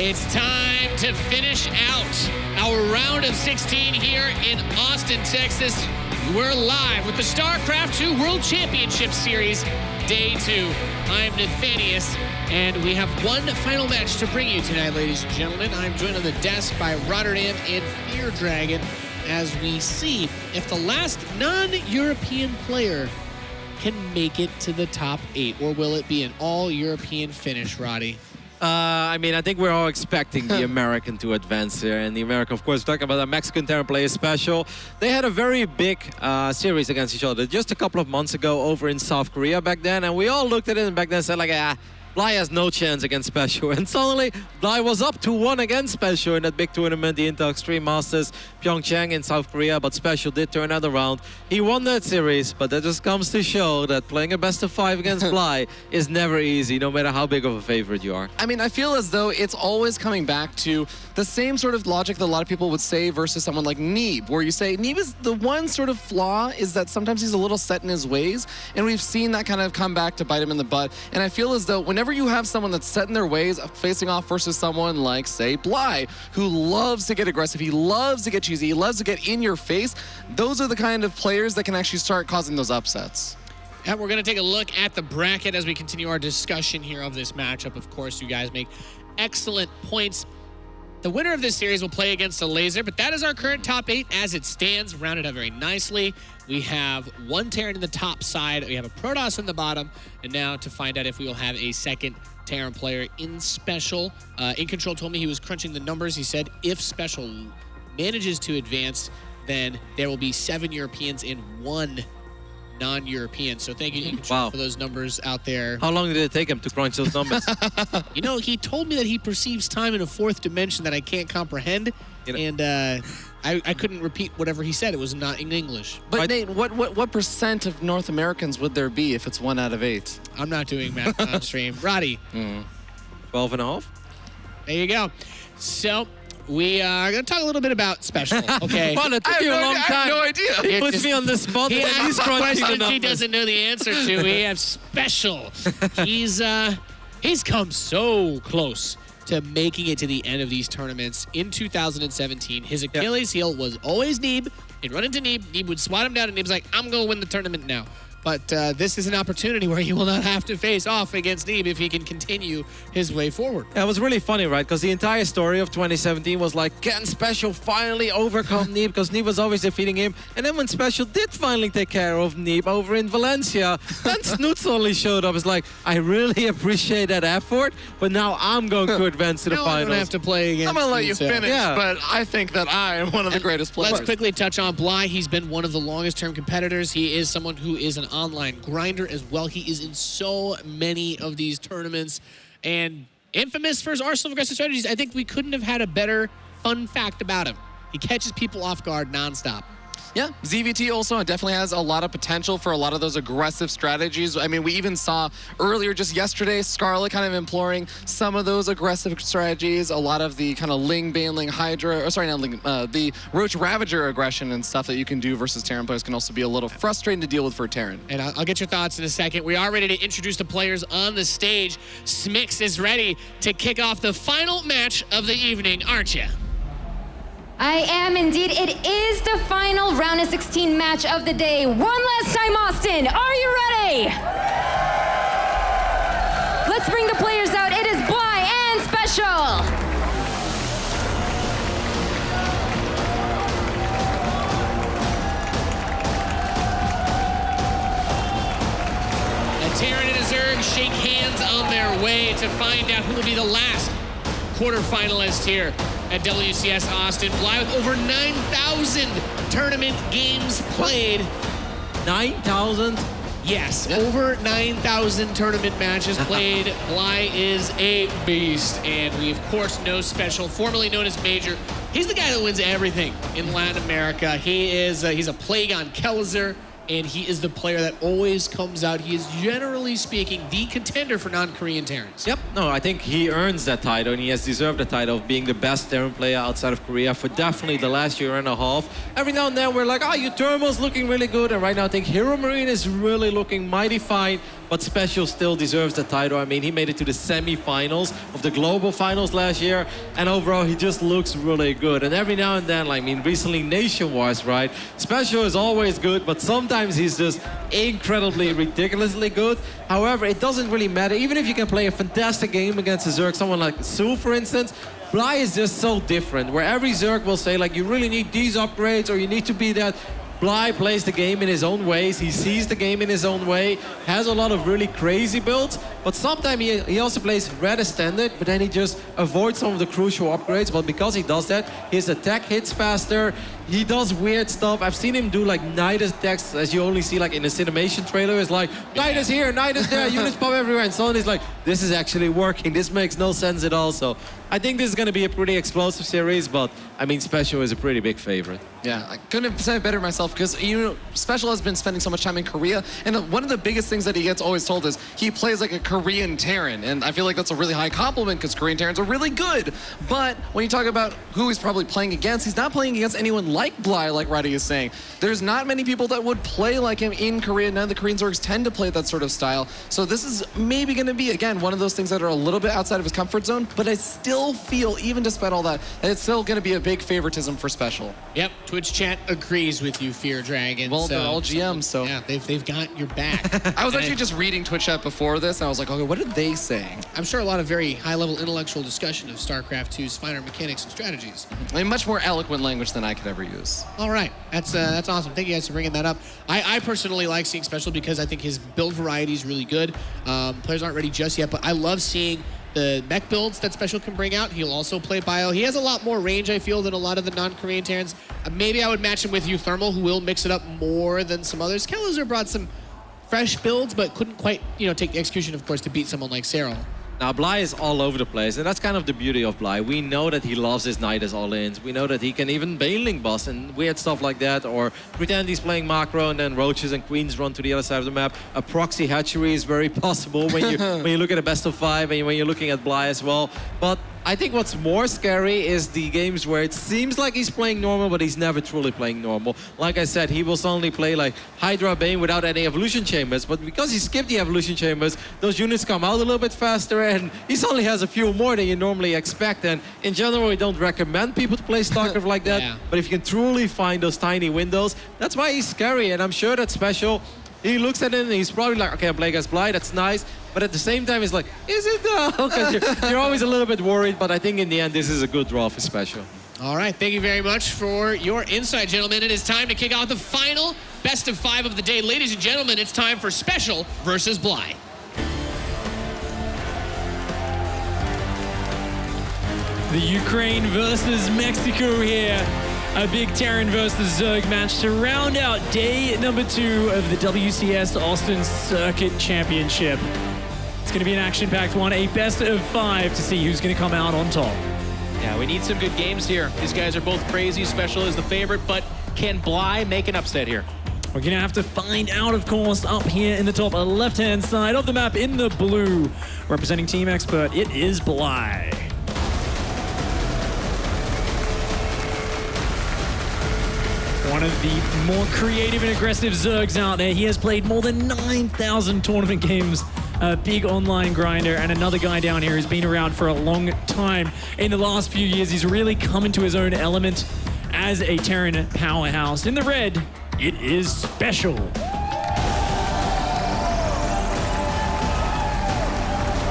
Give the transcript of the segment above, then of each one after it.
It's time to finish out our round of 16 here in Austin, Texas. We're live with the StarCraft 2 World Championship Series, Day 2. I'm Nathanius, and we have one final match to bring you tonight, ladies and gentlemen. I'm joined on the desk by Rotterdam and Fear Dragon as we see if the last non-European player can make it to the top 8, or will it be an all-European finish, Roddy? I mean, I think we're all expecting the American to advance here. And the American, of course, talking about the Mexican Terran player SpeCial. They had a very big series against each other just a couple of months ago over in South Korea back then. And we all looked at it and back then said, like, Bly has no chance against SpeCial. And suddenly, Bly was up 2-1 against SpeCial in that big tournament, the Intel Extreme Masters Pyeongchang in South Korea. But SpeCial did turn that around. He won that series, but that just comes to show that playing a best-of-5 against Bly is never easy, no matter how big of a favorite you are. I mean, I feel as though it's always coming back to the same sort of logic that a lot of people would say versus someone like Neeb, where you say Neeb is the one sort of flaw is that sometimes he's a little set in his ways, and we've seen that kind of come back to bite him in the butt. And I feel as though whenever you have someone that's set in their ways facing off versus someone like, say, Bly, who loves to get aggressive, he loves to get cheesy, he loves to get in your face, those are the kind of players that can actually start causing those upsets. And we're going to take a look at the bracket as we continue our discussion here of this matchup. Of course, you guys make excellent points. The winner of this series will play against a laser, but that is our current top 8 as it stands, rounded out very nicely. We have one Terran in the top side, we have a Protoss in the bottom, and now to find out if we will have a second Terran player in SpeCial. In Control told me he was crunching the numbers. He said if SpeCial manages to advance, then there will be 7 Europeans and 1 non-European. So thank you, In Control, for those numbers out there. How long did it take him to crunch those numbers? You know, he told me that he perceives time in a 4th dimension that I can't comprehend, and I couldn't repeat whatever he said. It was not in English. But Nate, what percent of North Americans would there be if it's 1 out of 8? I'm not doing math on stream. Roddy. 12 and a half? There you go. So we are going to talk a little bit about SpeCial, okay? Well, it took you a long time. I have no idea. He puts me on the spot. He and he's asks crunching the questions numbers. he doesn't know the answer to. We have SpeCial. He's come so close to making it to the end of these tournaments. In 2017, his Achilles heel was always Neeb. He'd run into Neeb. Neeb would swat him down, and Neeb's like, I'm going to win the tournament now. But this is an opportunity where he will not have to face off against Neeb if he can continue his way forward. Yeah, it was really funny, right? Because the entire story of 2017 was like, can SpeCial finally overcome Neeb? Because Neeb was always defeating him. And then when SpeCial did finally take care of Neeb over in Valencia, then Snoot suddenly showed up. It's like, I really appreciate that effort, but now I'm going to advance to the now finals. I don't have to play against I'm going to let you Snoot, finish, Yeah. but I think that I am one of the greatest players. Let's quickly touch on Bly. He's been one of the longest-term competitors. He is someone who is an online grinder as well. He is in so many of these tournaments and infamous for his arsenal of aggressive strategies. I think we couldn't have had a better fun fact about him. He catches people off guard nonstop. Yeah, ZvT also definitely has a lot of potential for a lot of those aggressive strategies. I mean, we even saw earlier just yesterday, Scarlet kind of employing some of those aggressive strategies, a lot of the kind of Ling, Baneling, Hydra, or sorry, not Ling, the Roach Ravager aggression and stuff that you can do versus Terran players can also be a little frustrating to deal with for Terran. And I'll get your thoughts in a second. We are ready to introduce the players on the stage. Smix is ready to kick off the final match of the evening, aren't you? I am indeed. It is the final round of 16 match of the day. One last time, Austin. Are you ready? Let's bring the players out. It is Bly and SpeCial. A Terran and a Zerg shake hands on their way to find out who will be the last quarterfinalist here at WCS Austin. Bly with over 9,000 tournament games played. 9,000? Yes, over 9,000 tournament matches played. Bly is a beast, and we of course know SpeCial, formerly known as Major. He's the guy that wins everything in Latin America. He's a plague on Kelzer, and he is the player that always comes out. He is, generally speaking, the contender for non-Korean Terrans. Yep. No, I think he earns that title, and he has deserved the title of being the best Terran player outside of Korea for definitely the last year and a half. Every now and then we're like, oh, Utermo's looking really good, and right now I think Hero Marine is really looking mighty fine. but SpeCial still deserves the title. I mean, he made it to the semi-finals of the global finals last year, and overall, he just looks really good. And every now and then, like, I mean, recently nation-wise, right? SpeCial is always good, but sometimes he's just incredibly, ridiculously good. However, it doesn't really matter. Even if you can play a fantastic game against a Zerg, someone like Sul, for instance, Bly is just so different, where every Zerg will say, like, you really need these upgrades, or you need to be that. Bly plays the game in his own ways. He sees the game in his own way, has a lot of really crazy builds, but sometimes he also plays red as standard, but then he just avoids some of the crucial upgrades. But because he does that, his attack hits faster. He does weird stuff. I've seen him do like Nidus attacks, as you only see like in the cinemation trailer. It's like, Nidus here, Nidus there, units pop everywhere, and suddenly it's like, this is actually working. This makes no sense at all. So I think this is going to be a pretty explosive series, but I mean, SpeCial is a pretty big favorite. Yeah, I couldn't have said it better myself, because, you know, SpeCial has been spending so much time in Korea, and one of the biggest things that he gets always told is he plays like a Korean Terran, and I feel like that's a really high compliment, because Korean Terrans are really good. But when you talk about who he's probably playing against, he's not playing against anyone like Bly, like Roddy is saying. There's not many people that would play like him in Korea. None of the Korean Zorgs tend to play that sort of style. So this is maybe going to be, again, one of those things that are a little bit outside of his comfort zone, but I still feel, even despite all that it's still going to be a big favoritism for SpeCial. Yep, Twitch chat agrees with you, Fear Dragon. Well, they're all GMs, so... Yeah, they've got your back. I was actually just reading Twitch chat before this, and I was like, okay, what are they saying? I'm sure a lot of very high-level intellectual discussion of StarCraft 2's finer mechanics and strategies. In much more eloquent language than I could ever use. All right, that's awesome. Thank you guys for bringing that up. I personally like seeing SpeCial because I think his build variety is really good. Players aren't ready just yet, but I love seeing the mech builds that SpeCial can bring out. He'll also play bio. He has a lot more range, I feel, than a lot of the non-Korean Terrans. Maybe I would match him with Thermal, who will mix it up more than some others. Kellizer brought some fresh builds, but couldn't quite, take the execution, of course, to beat someone like Cyril. Now, Bly is all over the place, and that's kind of the beauty of Bly. We know that he loves his Nidus all-ins. We know that he can even Baneling boss and weird stuff like that, or pretend he's playing macro and then roaches and queens run to the other side of the map. A proxy hatchery is very possible when you look at a best of 5 and when you're looking at Bly as well. But I think what's more scary is the games where it seems like he's playing normal, but he's never truly playing normal. Like I said, he will suddenly play like Hydra Bane without any evolution chambers, but because he skipped the evolution chambers, those units come out a little bit faster, and he suddenly has a few more than you normally expect. And in general, we don't recommend people to play StarCraft like that, Yeah. but if you can truly find those tiny windows, that's why he's scary. And I'm sure that SpeCial, he looks at it and he's probably like, okay, I'm playing against Bly, that's nice. But at the same time, he's like, is it though? Because you're always a little bit worried, but I think in the end, this is a good draw for SpeCial. All right, thank you very much for your insight, gentlemen. It is time to kick off the final best of 5 of the day. Ladies and gentlemen, it's time for SpeCial versus Bly. The Ukraine versus Mexico here. A big Terran versus Zerg match to round out day number 2 of the WCS Austin Circuit Championship. It's going to be an action-packed one, a best of 5 to see who's going to come out on top. Yeah, we need some good games here. These guys are both crazy. SpeCial is the favorite, but can Bly make an upset here? We're going to have to find out, of course, up here in the top left-hand side of the map in the blue. Representing Team Expert, it is Bly. One of the more creative and aggressive Zergs out there. He has played more than 9,000 tournament games. A big online grinder, and another guy down here who's been around for a long time. In the last few years, he's really come into his own element as a Terran powerhouse. In the red, it is SpeCial.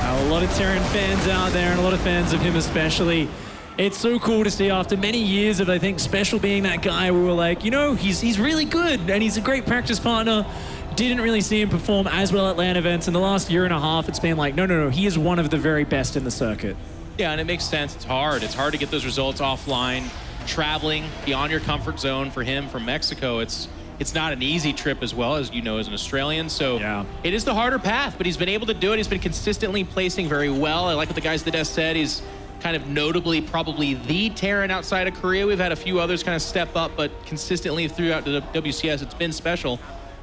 A lot of Terran fans out there, and a lot of fans of him especially. It's so cool to see after many years of, I think, SpeCial being that guy where we're like, he's really good and he's a great practice partner. Didn't really see him perform as well at LAN events. In the last year and a half, it's been like, no, he is one of the very best in the circuit. Yeah, and it makes sense. It's hard. It's hard to get those results offline. Traveling beyond your comfort zone for him from Mexico, it's not an easy trip as well, as you know, as an Australian. So yeah. It is the harder path, but he's been able to do it. He's been consistently placing very well. I like what the guys at the desk said. He's kind of notably probably the Terran outside of Korea. We've had a few others kind of step up, but consistently throughout the WCS, it's been SpeCial.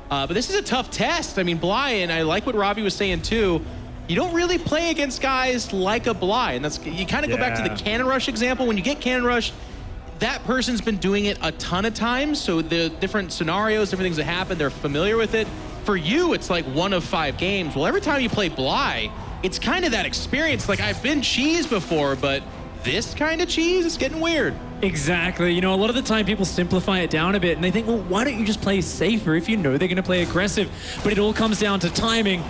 But this is a tough test. I mean, Bly, and I like what Ravi was saying too, you don't really play against guys like a Bly. And that's, you kind of go back to the Cannon Rush example. When you get Cannon Rush, that person's been doing it a ton of times. So the different scenarios, different things that happen, they're familiar with it. for you, it's like 1 of 5 games. Well, every time you play Bly, it's kind of that experience. Like, I've been cheese before, but this kind of cheese is getting weird. Exactly. You know, a lot of the time people simplify it down a bit and they think, well, why don't you just play safer if you know they're going to play aggressive? But it all comes down to timing.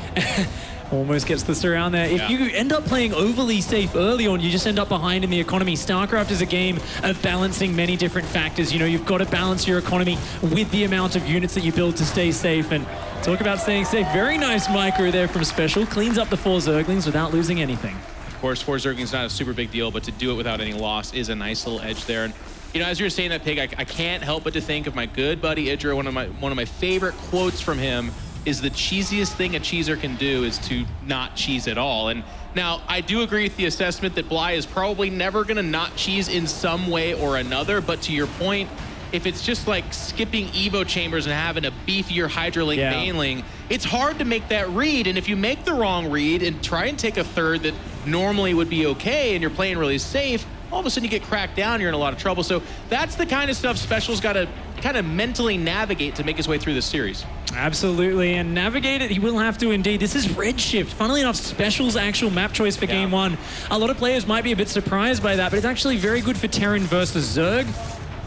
Almost gets this around there. If you end up playing overly safe early on, you just end up behind in the economy. StarCraft is a game of balancing many different factors. You know, you've got to balance your economy with the amount of units that you build to stay safe. And talk about staying safe. Very nice micro there from SpeCial. Cleans up the 4 Zerglings without losing anything. Of course, 4 Zerglings not a super big deal, but to do it without any loss is a nice little edge there. And you know, as you were saying that, Pig, I can't help but to think of my good buddy Idra. One of my favorite quotes from him is the cheesiest thing a cheeser can do is to not cheese at all. And now, I do agree with the assessment that Bly is probably never going to not cheese in some way or another, but to your point, if it's just like skipping Evo chambers and having a beefier Hydrolink Baneling, it's hard to make that read. And if you make the wrong read and try and take a third that normally would be okay and you're playing really safe, all of a sudden you get cracked down, you're in a lot of trouble. So that's the kind of stuff SpeCial's got to kind of mentally navigate to make his way through this series. Absolutely, and navigate it, he will have to indeed. This is Redshift. Funnily enough, SpeCial's actual map choice for Game 1. A lot of players might be a bit surprised by that, but it's actually very good for Terran versus Zerg.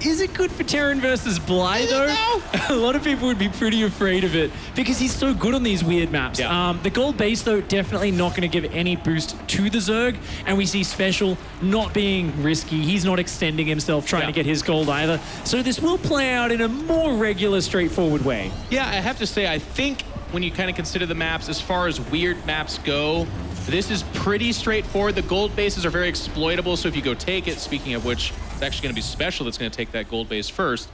Is it good for Terran versus Bly, though? A lot of people would be pretty afraid of it because he's so good on these weird maps. The gold base, though, definitely not going to give any boost to the Zerg, and we see SpeCial not being risky. He's not extending himself trying to get his gold either. So this will play out in a more regular, straightforward way. Yeah, I have to say, I think when you kind of consider the maps, as far as weird maps go, this is pretty straightforward. The gold bases are very exploitable, so if you go take it, speaking of which, it's actually going to be SpeCial that's going to take that gold base first.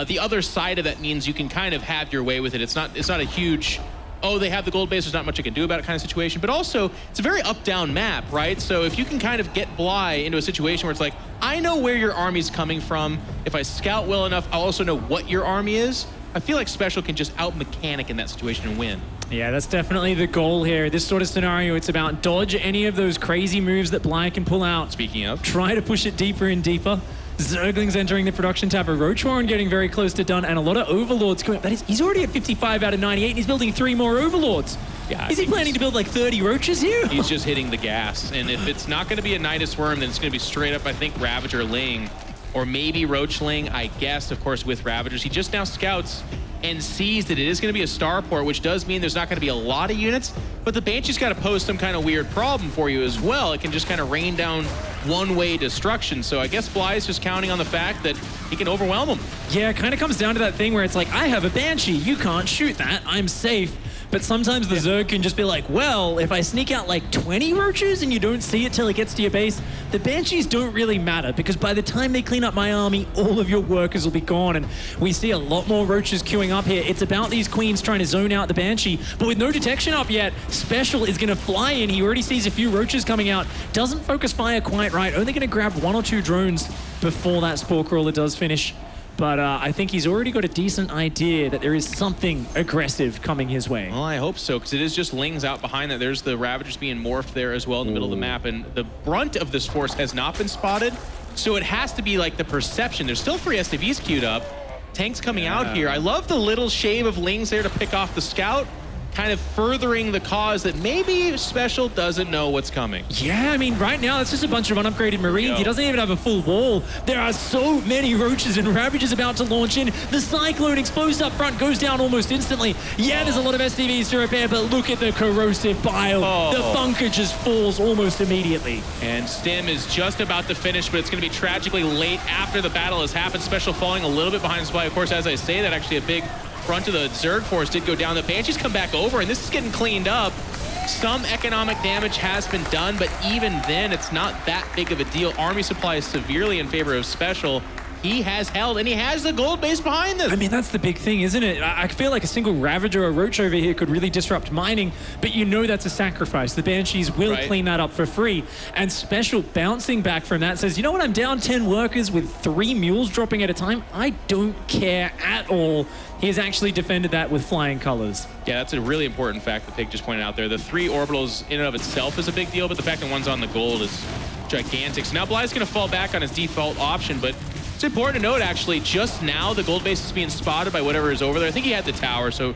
The other side of that means you can kind of have your way with it. It's not a huge, oh, they have the gold base, there's not much you can do about it kind of situation. But also, it's a very up-down map, right? So if you can kind of get Bly into a situation where it's like, I know where your army's coming from. If I scout well enough, I'll also know what your army is. I feel like SpeCial can just out-mechanic in that situation and win. Yeah, that's definitely the goal here. This sort of scenario, it's about dodge any of those crazy moves that Bly can pull out. Speaking of. Try to push it deeper and deeper. Zerglings entering the production tab. A Roach Warren getting very close to done, and a lot of Overlords coming up. That is, he's already at 55 out of 98, and he's building 3 more Overlords. Yeah, is he planning to build like 30 Roaches here? He's just hitting the gas, and if it's not going to be a Nidus Worm, then it's going to be straight up, I think, Ravager Ling, or maybe Roach Ling, I guess, of course, with Ravagers. He just now scouts and sees that it is going to be a starport, which does mean there's not going to be a lot of units, but the Banshee's got to pose some kind of weird problem for you as well. It can just kind of rain down one-way destruction. So I guess Bly's just counting on the fact that he can overwhelm them. Yeah, it kind of comes down to that thing where it's like, I have a Banshee, you can't shoot that, I'm safe. But sometimes the Zerg can just be like, well, if I sneak out like 20 Roaches and you don't see it till it gets to your base, the Banshees don't really matter because by the time they clean up my army, all of your workers will be gone. And we see a lot more Roaches queuing up here. It's about these Queens trying to zone out the Banshee, but with no detection up yet, SpeCial is going to fly in. He already sees a few Roaches coming out. Doesn't focus fire quite right. Only going to grab 1 or 2 drones before that Spore Crawler does finish. But I think he's already got a decent idea that there is something aggressive coming his way. Well, I hope so, because it is just Lings out behind that. There's the Ravagers being morphed there as well in the middle of the map, and the brunt of this force has not been spotted, so it has to be like the perception. There's still 3 STVs queued up. Tanks coming out here. I love the little shave of Lings there to pick off the scout, kind of furthering the cause that maybe SpeCial doesn't know what's coming. Yeah, I mean, right now, it's just a bunch of unupgraded Marines. He doesn't even have a full wall. There are so many Roaches, and Ravager's about to launch in. The Cyclone explodes up front, goes down almost instantly. Yeah, there's a lot of STVs to repair, but look at the corrosive bile. The bunker just falls almost immediately. And Stim is just about to finish, but it's going to be tragically late after the battle has happened. SpeCial falling a little bit behind Spy. Of course, as I say that, actually a big front of the Zerg force did go down. The Banshees come back over, and this is getting cleaned up. Some economic damage has been done, but even then, it's not that big of a deal. Army supply is severely in favor of SpeCial. He has held, and he has the gold base behind this. I mean, that's the big thing, isn't it? I feel like a single Ravager or Roach over here could really disrupt mining, but you know that's a sacrifice. The Banshees will clean that up for free. And SpeCial bouncing back from that says, you know what, I'm down 10 workers with 3 mules dropping at a time. I don't care at all. He has actually defended that with flying colors. Yeah, that's a really important fact that Pig just pointed out there. The 3 orbitals in and of itself is a big deal, but the fact that one's on the gold is gigantic. So now Bly's going to fall back on his default option, but it's important to note, actually, just now the gold base is being spotted by whatever is over there. I think he had the tower, so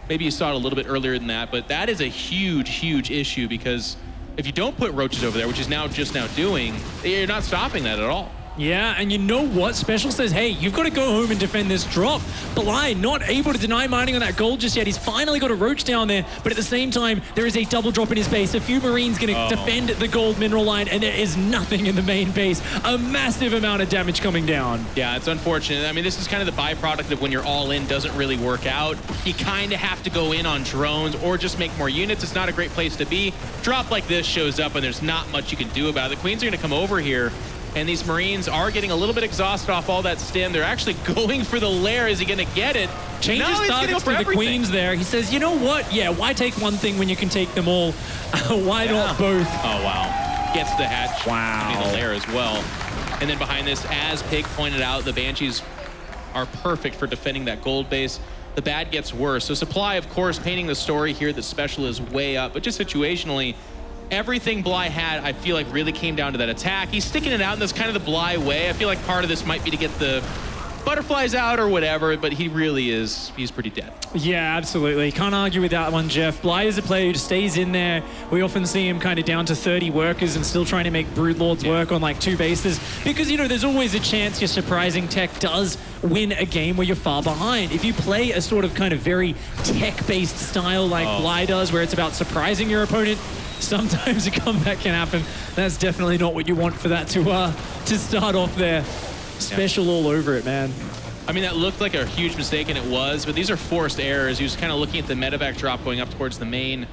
Maybe you saw it a little bit earlier than that, but that is a huge, huge issue because if you don't put roaches over there, which is just now doing, you're not stopping that at all. Yeah, and you know what? SpeCial says, hey, you've got to go home and defend this drop. Bly not able to deny mining on that gold just yet. He's finally got a roach down there, but at the same time, there is a double drop in his base. A few Marines going to defend the gold mineral line, and there is nothing in the main base. A massive amount of damage coming down. Yeah, it's unfortunate. I mean, this is kind of the byproduct of when you're all in doesn't really work out. You kind of have to go in on drones or just make more units. It's not a great place to be. Drop like this shows up, and there's not much you can do about it. The Queens are going to come over here. And these Marines are getting a little bit exhausted off all that stim. They're actually going for the lair. Is he going to get it? Changes no, targets to the Queens there. He says, you know what? Yeah, why take one thing when you can take them all? Why not both? Oh, wow. Gets the hatch. Wow. I mean, the lair as well. And then behind this, as Pig pointed out, the Banshees are perfect for defending that gold base. The bad gets worse. So Supply, of course, painting the story here that SpeCial is way up. But just situationally, everything Bly had, I feel like, really came down to that attack. He's sticking it out in this kind of the Bly way. I feel like part of this might be to get the butterflies out or whatever, but he really is, he's pretty dead. Yeah, absolutely. Can't argue with that one, Jeff. Bly is a player who stays in there. We often see him kind of down to 30 workers and still trying to make Broodlords work on like 2 bases because, you know, there's always a chance your surprising tech does win a game where you're far behind. If you play a sort of kind of very tech-based style like Bly does, where it's about surprising your opponent, sometimes a comeback can happen. That's definitely not what you want for that to start off there. SpeCial all over it, man. I mean, that looked like a huge mistake, and it was, but these are forced errors. He was kind of looking at the medevac drop going up towards the main,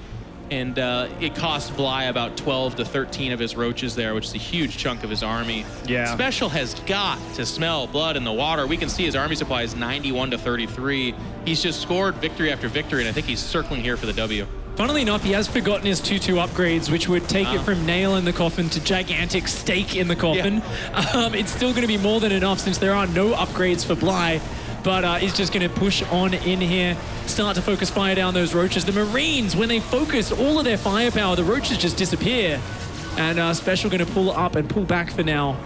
and it cost Bly about 12 to 13 of his roaches there, which is a huge chunk of his army. Yeah. SpeCial has got to smell blood in the water. We can see his army supply is 91 to 33. He's just scored victory after victory, and I think he's circling here for the W. Funnily enough, he has forgotten his 2-2 upgrades, which would take it from nail in the coffin to gigantic stake in the coffin. Yeah. It's still going to be more than enough since there are no upgrades for Bly, but he's just going to push on in here, start to focus fire down those roaches. The Marines, when they focus all of their firepower, the roaches just disappear. And SpeCial going to pull up and pull back for now.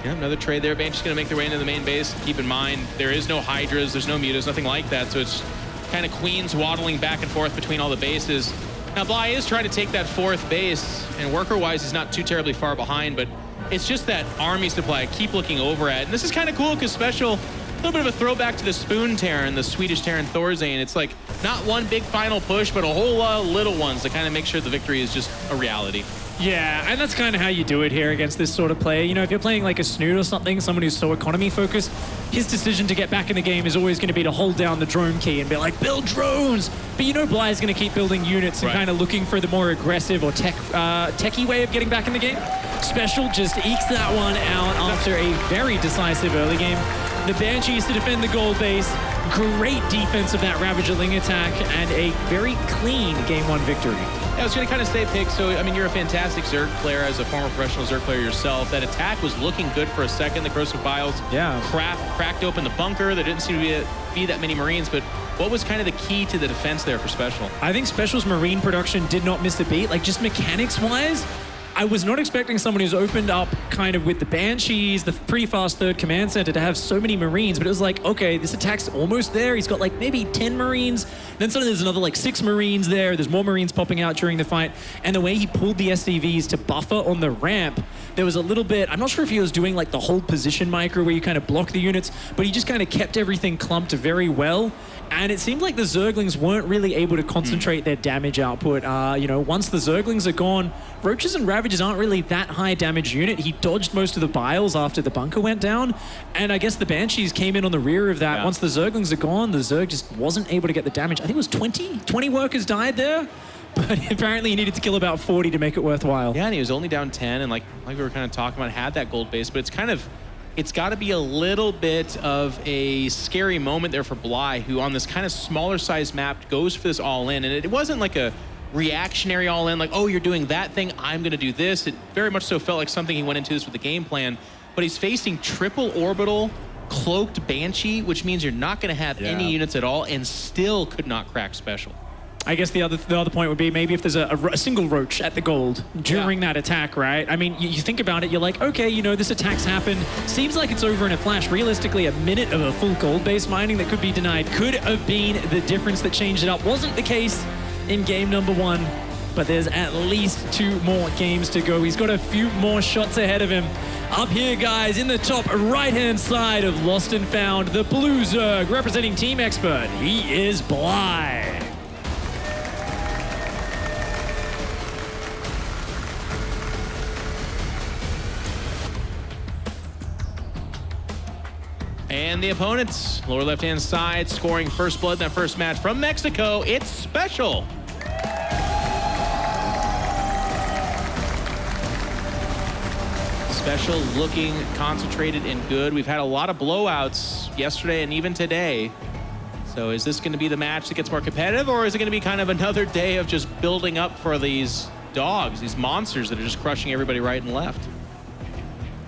Yeah, another trade there. Banshee's going to make their way into the main base. Keep in mind, there is no Hydras, there's no Mutas, nothing like that, so it's kind of Queens waddling back and forth between all the bases. Now, Bly is trying to take that 4th base, and worker-wise, he's not too terribly far behind, but it's just that army supply I keep looking over at. And this is kind of cool because SpeCial, a little bit of a throwback to the Spoon Terran, the Swedish Terran Thorzane. It's like not one big final push, but a whole lot of little ones to kind of make sure the victory is just a reality. Yeah, and that's kind of how you do it here against this sort of player. You know, if you're playing like a Snoot or something, someone who's so economy focused, his decision to get back in the game is always going to be to hold down the drone key and be like, build drones. But you know Bly is going to keep building units and kind of looking for the more aggressive or techie way of getting back in the game. SpeCial just ekes that one out after a very decisive early game. The Banshees to defend the gold base. Great defense of that Ravagerling attack and a very clean Game 1 victory. Yeah, I was going to kind of say, Pig, so, I mean, you're a fantastic Zerg player as a former professional Zerg player yourself. That attack was looking good for a second. The Corrosive Biles cracked open the bunker. There didn't seem to be that many Marines, but what was kind of the key to the defense there for SpeCial? I think SpeCial's Marine production did not miss a beat. Like, just mechanics-wise, I was not expecting someone who's opened up kind of with the Banshees, the pretty fast 3rd command center, to have so many Marines, but it was like, okay, this attack's almost there. He's got like maybe 10 Marines. Then suddenly there's another like 6 Marines there. There's more Marines popping out during the fight. And the way he pulled the SCVs to buffer on the ramp, there was a little bit, I'm not sure if he was doing like the hold position micro where you kind of block the units, but he just kind of kept everything clumped very well. And it seemed like the Zerglings weren't really able to concentrate their damage output. You know, once the Zerglings are gone, Roaches and Ravagers aren't really that high damage unit. He dodged most of the Biles after the bunker went down. And I guess the Banshees came in on the rear of that. Once the Zerglings are gone, the Zerg just wasn't able to get the damage. I think it was 20 workers died there. But apparently he needed to kill about 40 to make it worthwhile. Yeah, and he was only down 10, and like we were kind of talking about, had that gold base, but it's got to be a little bit of a scary moment there for Bly, who on this kind of smaller size map goes for this all-in, and it wasn't like a reactionary all-in, like, oh, you're doing that thing, I'm going to do this. It very much so felt like something he went into this with a game plan, but he's facing triple orbital cloaked Banshee, which means you're not going to have any units at all, and still could not crack SpeCial. I guess the other point would be maybe if there's a single roach at the gold during that attack, right? I mean, you think about it, you're like, okay, you know, this attack's happened. Seems like it's over in a flash. Realistically, a minute of a full gold-based mining that could be denied could have been the difference that changed it up. Wasn't the case in game number 1, but there's at least 2 more games to go. He's got a few more shots ahead of him. Up here, guys, in the top right-hand side of Lost and Found, the Blue Zerg representing Team Expert. He is Bly. And the opponents, lower left-hand side, scoring first blood in that first match from Mexico, it's SpeCial. SpeCial looking concentrated and good. We've had a lot of blowouts yesterday and even today. So is this going to be the match that gets more competitive, or is it going to be kind of another day of just building up for these dogs, these monsters that are just crushing everybody right and left?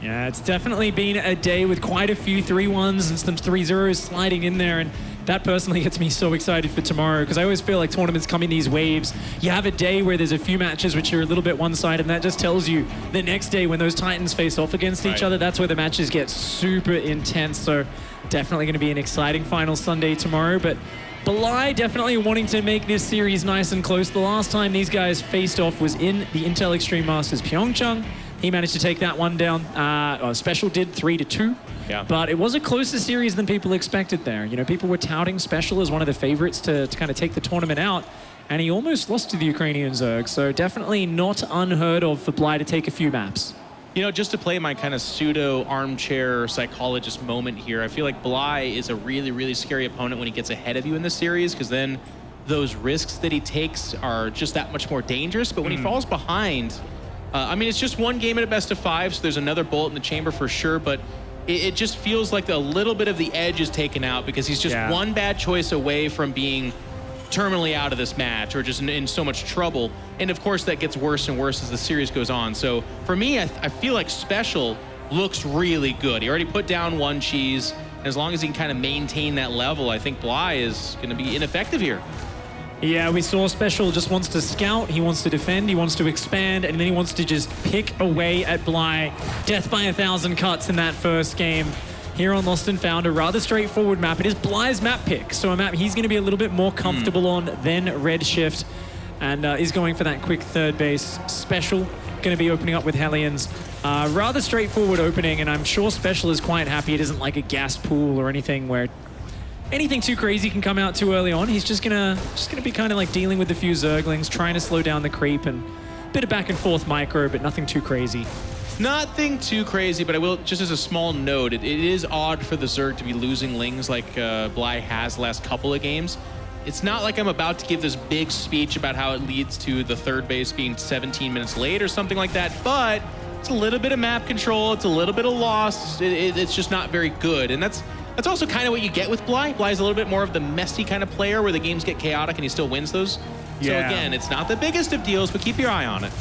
Yeah, it's definitely been a day with quite a few 3-1s and some 3-0s sliding in there, and that personally gets me so excited for tomorrow because I always feel like tournaments come in these waves. You have a day where there's a few matches which are a little bit one-sided, and that just tells you the next day when those Titans face off against each other, that's where the matches get super intense. So definitely going to be an exciting final Sunday tomorrow, but Bly definitely wanting to make this series nice and close. The last time these guys faced off was in the Intel Extreme Masters Pyeongchang. He managed to take that one down. SpeCial did 3-2. Yeah. But it was a closer series than people expected there. You know, people were touting SpeCial as one of the favorites to kind of take the tournament out, and he almost lost to the Ukrainian Zerg. So definitely not unheard of for Bly to take a few maps. You know, just to play my kind of pseudo armchair psychologist moment here, I feel like Bly is a really, really scary opponent when he gets ahead of you in this series, because then those risks that he takes are just that much more dangerous. But when he falls behind, I mean, it's just one game at a best of 5, so there's another bullet in the chamber for sure, but it just feels like a little bit of the edge is taken out because he's just one bad choice away from being terminally out of this match or just in so much trouble. And of course, that gets worse and worse as the series goes on. So for me, I feel like SpeCial looks really good. He already put down 1 cheese. And as long as he can kind of maintain that level, I think Bly is going to be ineffective here. Yeah, we saw SpeCial just wants to scout, he wants to defend, he wants to expand, and then he wants to just pick away at Bly. Death by 1,000 cuts in that first game. Here on Lost and Found, a rather straightforward map. It is Bly's map pick, so a map he's going to be a little bit more comfortable on than Redshift, and is going for that quick third base. SpeCial going to be opening up with Hellions. Rather straightforward opening, and I'm sure SpeCial is quite happy it isn't like a gas pool or anything where anything too crazy can come out too early on. He's just gonna be kind of like dealing with a few Zerglings, trying to slow down the creep, and a bit of back and forth micro, but nothing too crazy. Nothing too crazy, but I will, just as a small note, it is odd for the Zerg to be losing Lings like Bly has the last couple of games. It's not like I'm about to give this big speech about how it leads to the third base being 17 minutes late or something like that, but it's a little bit of map control, it's a little bit of loss, it's just not very good, and that's also kind of what you get with Bly. Bly's a little bit more of the messy kind of player where the games get chaotic and he still wins those. So again, it's not the biggest of deals, but keep your eye on it.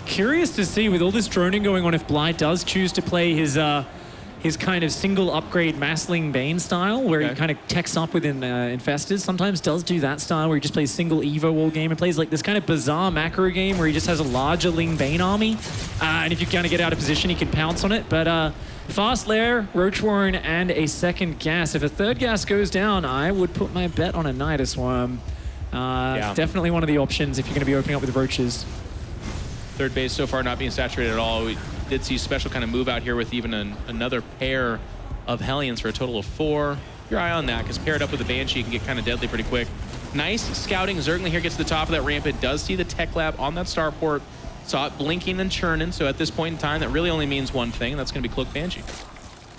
Curious to see with all this droning going on if Bly does choose to play his kind of single upgrade Massling Bane style where he kind of techs up within Infestors. Sometimes does do that style where he just plays single Evo all game and plays like this kind of bizarre macro game where he just has a larger Ling Bane army. And if you kind of get out of position, he can pounce on it. But Fast Lair, Roach Warren, and a second gas. If a third gas goes down, I would put my bet on a Nidus Worm. Definitely one of the options if you're going to be opening up with Roaches. Third base so far not being saturated at all. We did see SpeCial kind of move out here with even another pair of Hellions for a total of 4. Keep your eye on that, because paired up with the Banshee can get kind of deadly pretty quick. Nice scouting. Zergling here gets to the top of that ramp. It does see the tech lab on that starport. Saw it blinking and churning, so at this point in time, that really only means one thing, and that's going to be Cloak Banshee.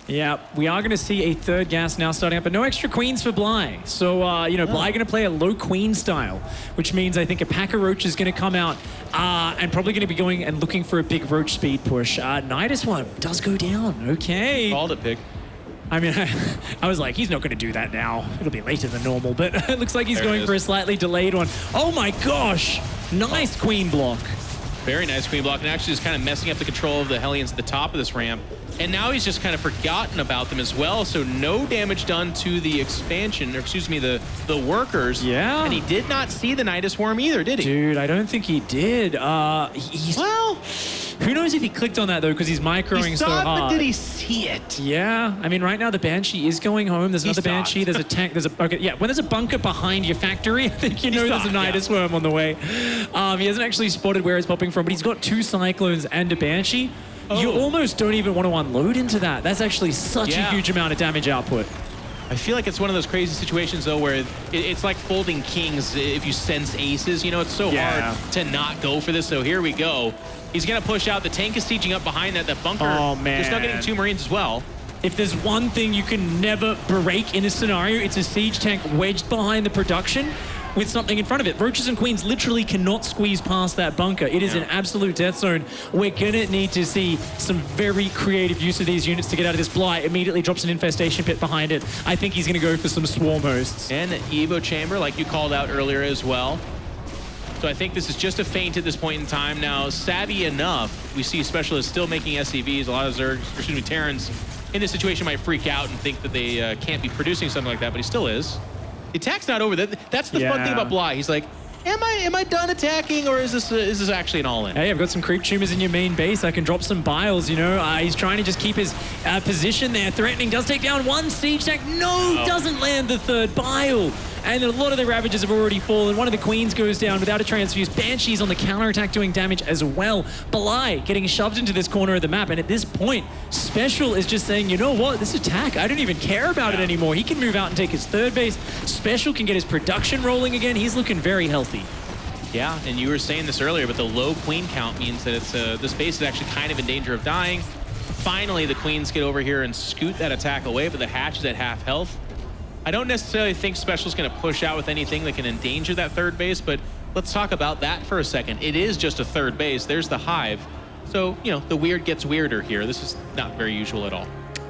Yeah, we are going to see a third gas now starting up, but no extra queens for Bly. So, Bly going to play a low queen style, which means I think a pack of Roach is going to come out and probably going to be going and looking for a big Roach speed push. Nidus one does go down. Okay. Called it, Pig. I mean, I was like, he's not going to do that now. It'll be later than normal, but it looks like he's going for a slightly delayed one. Oh my gosh! Nice queen block. Very nice queen block, and actually is kind of messing up the control of the Hellions at the top of this ramp. And now he's just kind of forgotten about them as well. So no damage done to the expansion, or excuse me, the workers. Yeah. And he did not see the Nidus Worm either, did he? Dude, I don't think he did. Well, Who knows if he clicked on that, though, because he's microing he so saw it, hard. but did he see it? Yeah, I mean, right now the Banshee is going home. There's another saw it. Banshee. There's a tank. There's a okay. Yeah, when there's a bunker behind your factory, I think you know saw there's a it, Nidus Worm on the way. He hasn't actually spotted where it's popping from, but he's got 2 Cyclones and a Banshee. You almost don't even want to unload into that. That's actually such a huge amount of damage output. I feel like it's one of those crazy situations, though, where it's like folding kings if you sense aces. You know, it's so hard to not go for this. So here we go. He's going to push out. The tank is sieging up behind that. The bunker. Oh, man. They're still getting 2 Marines as well. If there's one thing you can never break in a scenario, it's a siege tank wedged behind the production with something in front of it. Roaches and Queens literally cannot squeeze past that bunker. It is an absolute death zone. We're gonna need to see some very creative use of these units to get out of this. Bly immediately drops an infestation pit behind it. I think he's gonna go for some swarm hosts. And Evo Chamber, like you called out earlier as well. So I think this is just a feint at this point in time. Now, savvy enough, we see Specialists still making SCVs. A lot of Zergs, or excuse me, Terrans in this situation might freak out and think that they can't be producing something like that, but he still is. The attack's not over. That's the fun thing about Bly. He's like, am I done attacking, or is this actually an all-in? Hey, I've got some creep tumors in your main base. I can drop some biles, you know. He's trying to just keep his position there. Threatening, does take down 1 siege tank. No, doesn't land the 3rd bile. And a lot of the Ravagers have already fallen. One of the Queens goes down without a transfuse. Banshee's on the counterattack doing damage as well. Bly getting shoved into this corner of the map. And at this point, SpeCial is just saying, you know what, this attack, I don't even care about it anymore. He can move out and take his 3rd base. SpeCial can get his production rolling again. He's looking very healthy. Yeah, and you were saying this earlier, but the low Queen count means that it's this base is actually kind of in danger of dying. Finally, the Queens get over here and scoot that attack away, but the hatch is at half health. I don't necessarily think SpeCial's going to push out with anything that can endanger that 3rd base, but let's talk about that for a second. It is just a 3rd base. There's the hive. So, you know, the weird gets weirder here. This is not very usual at all.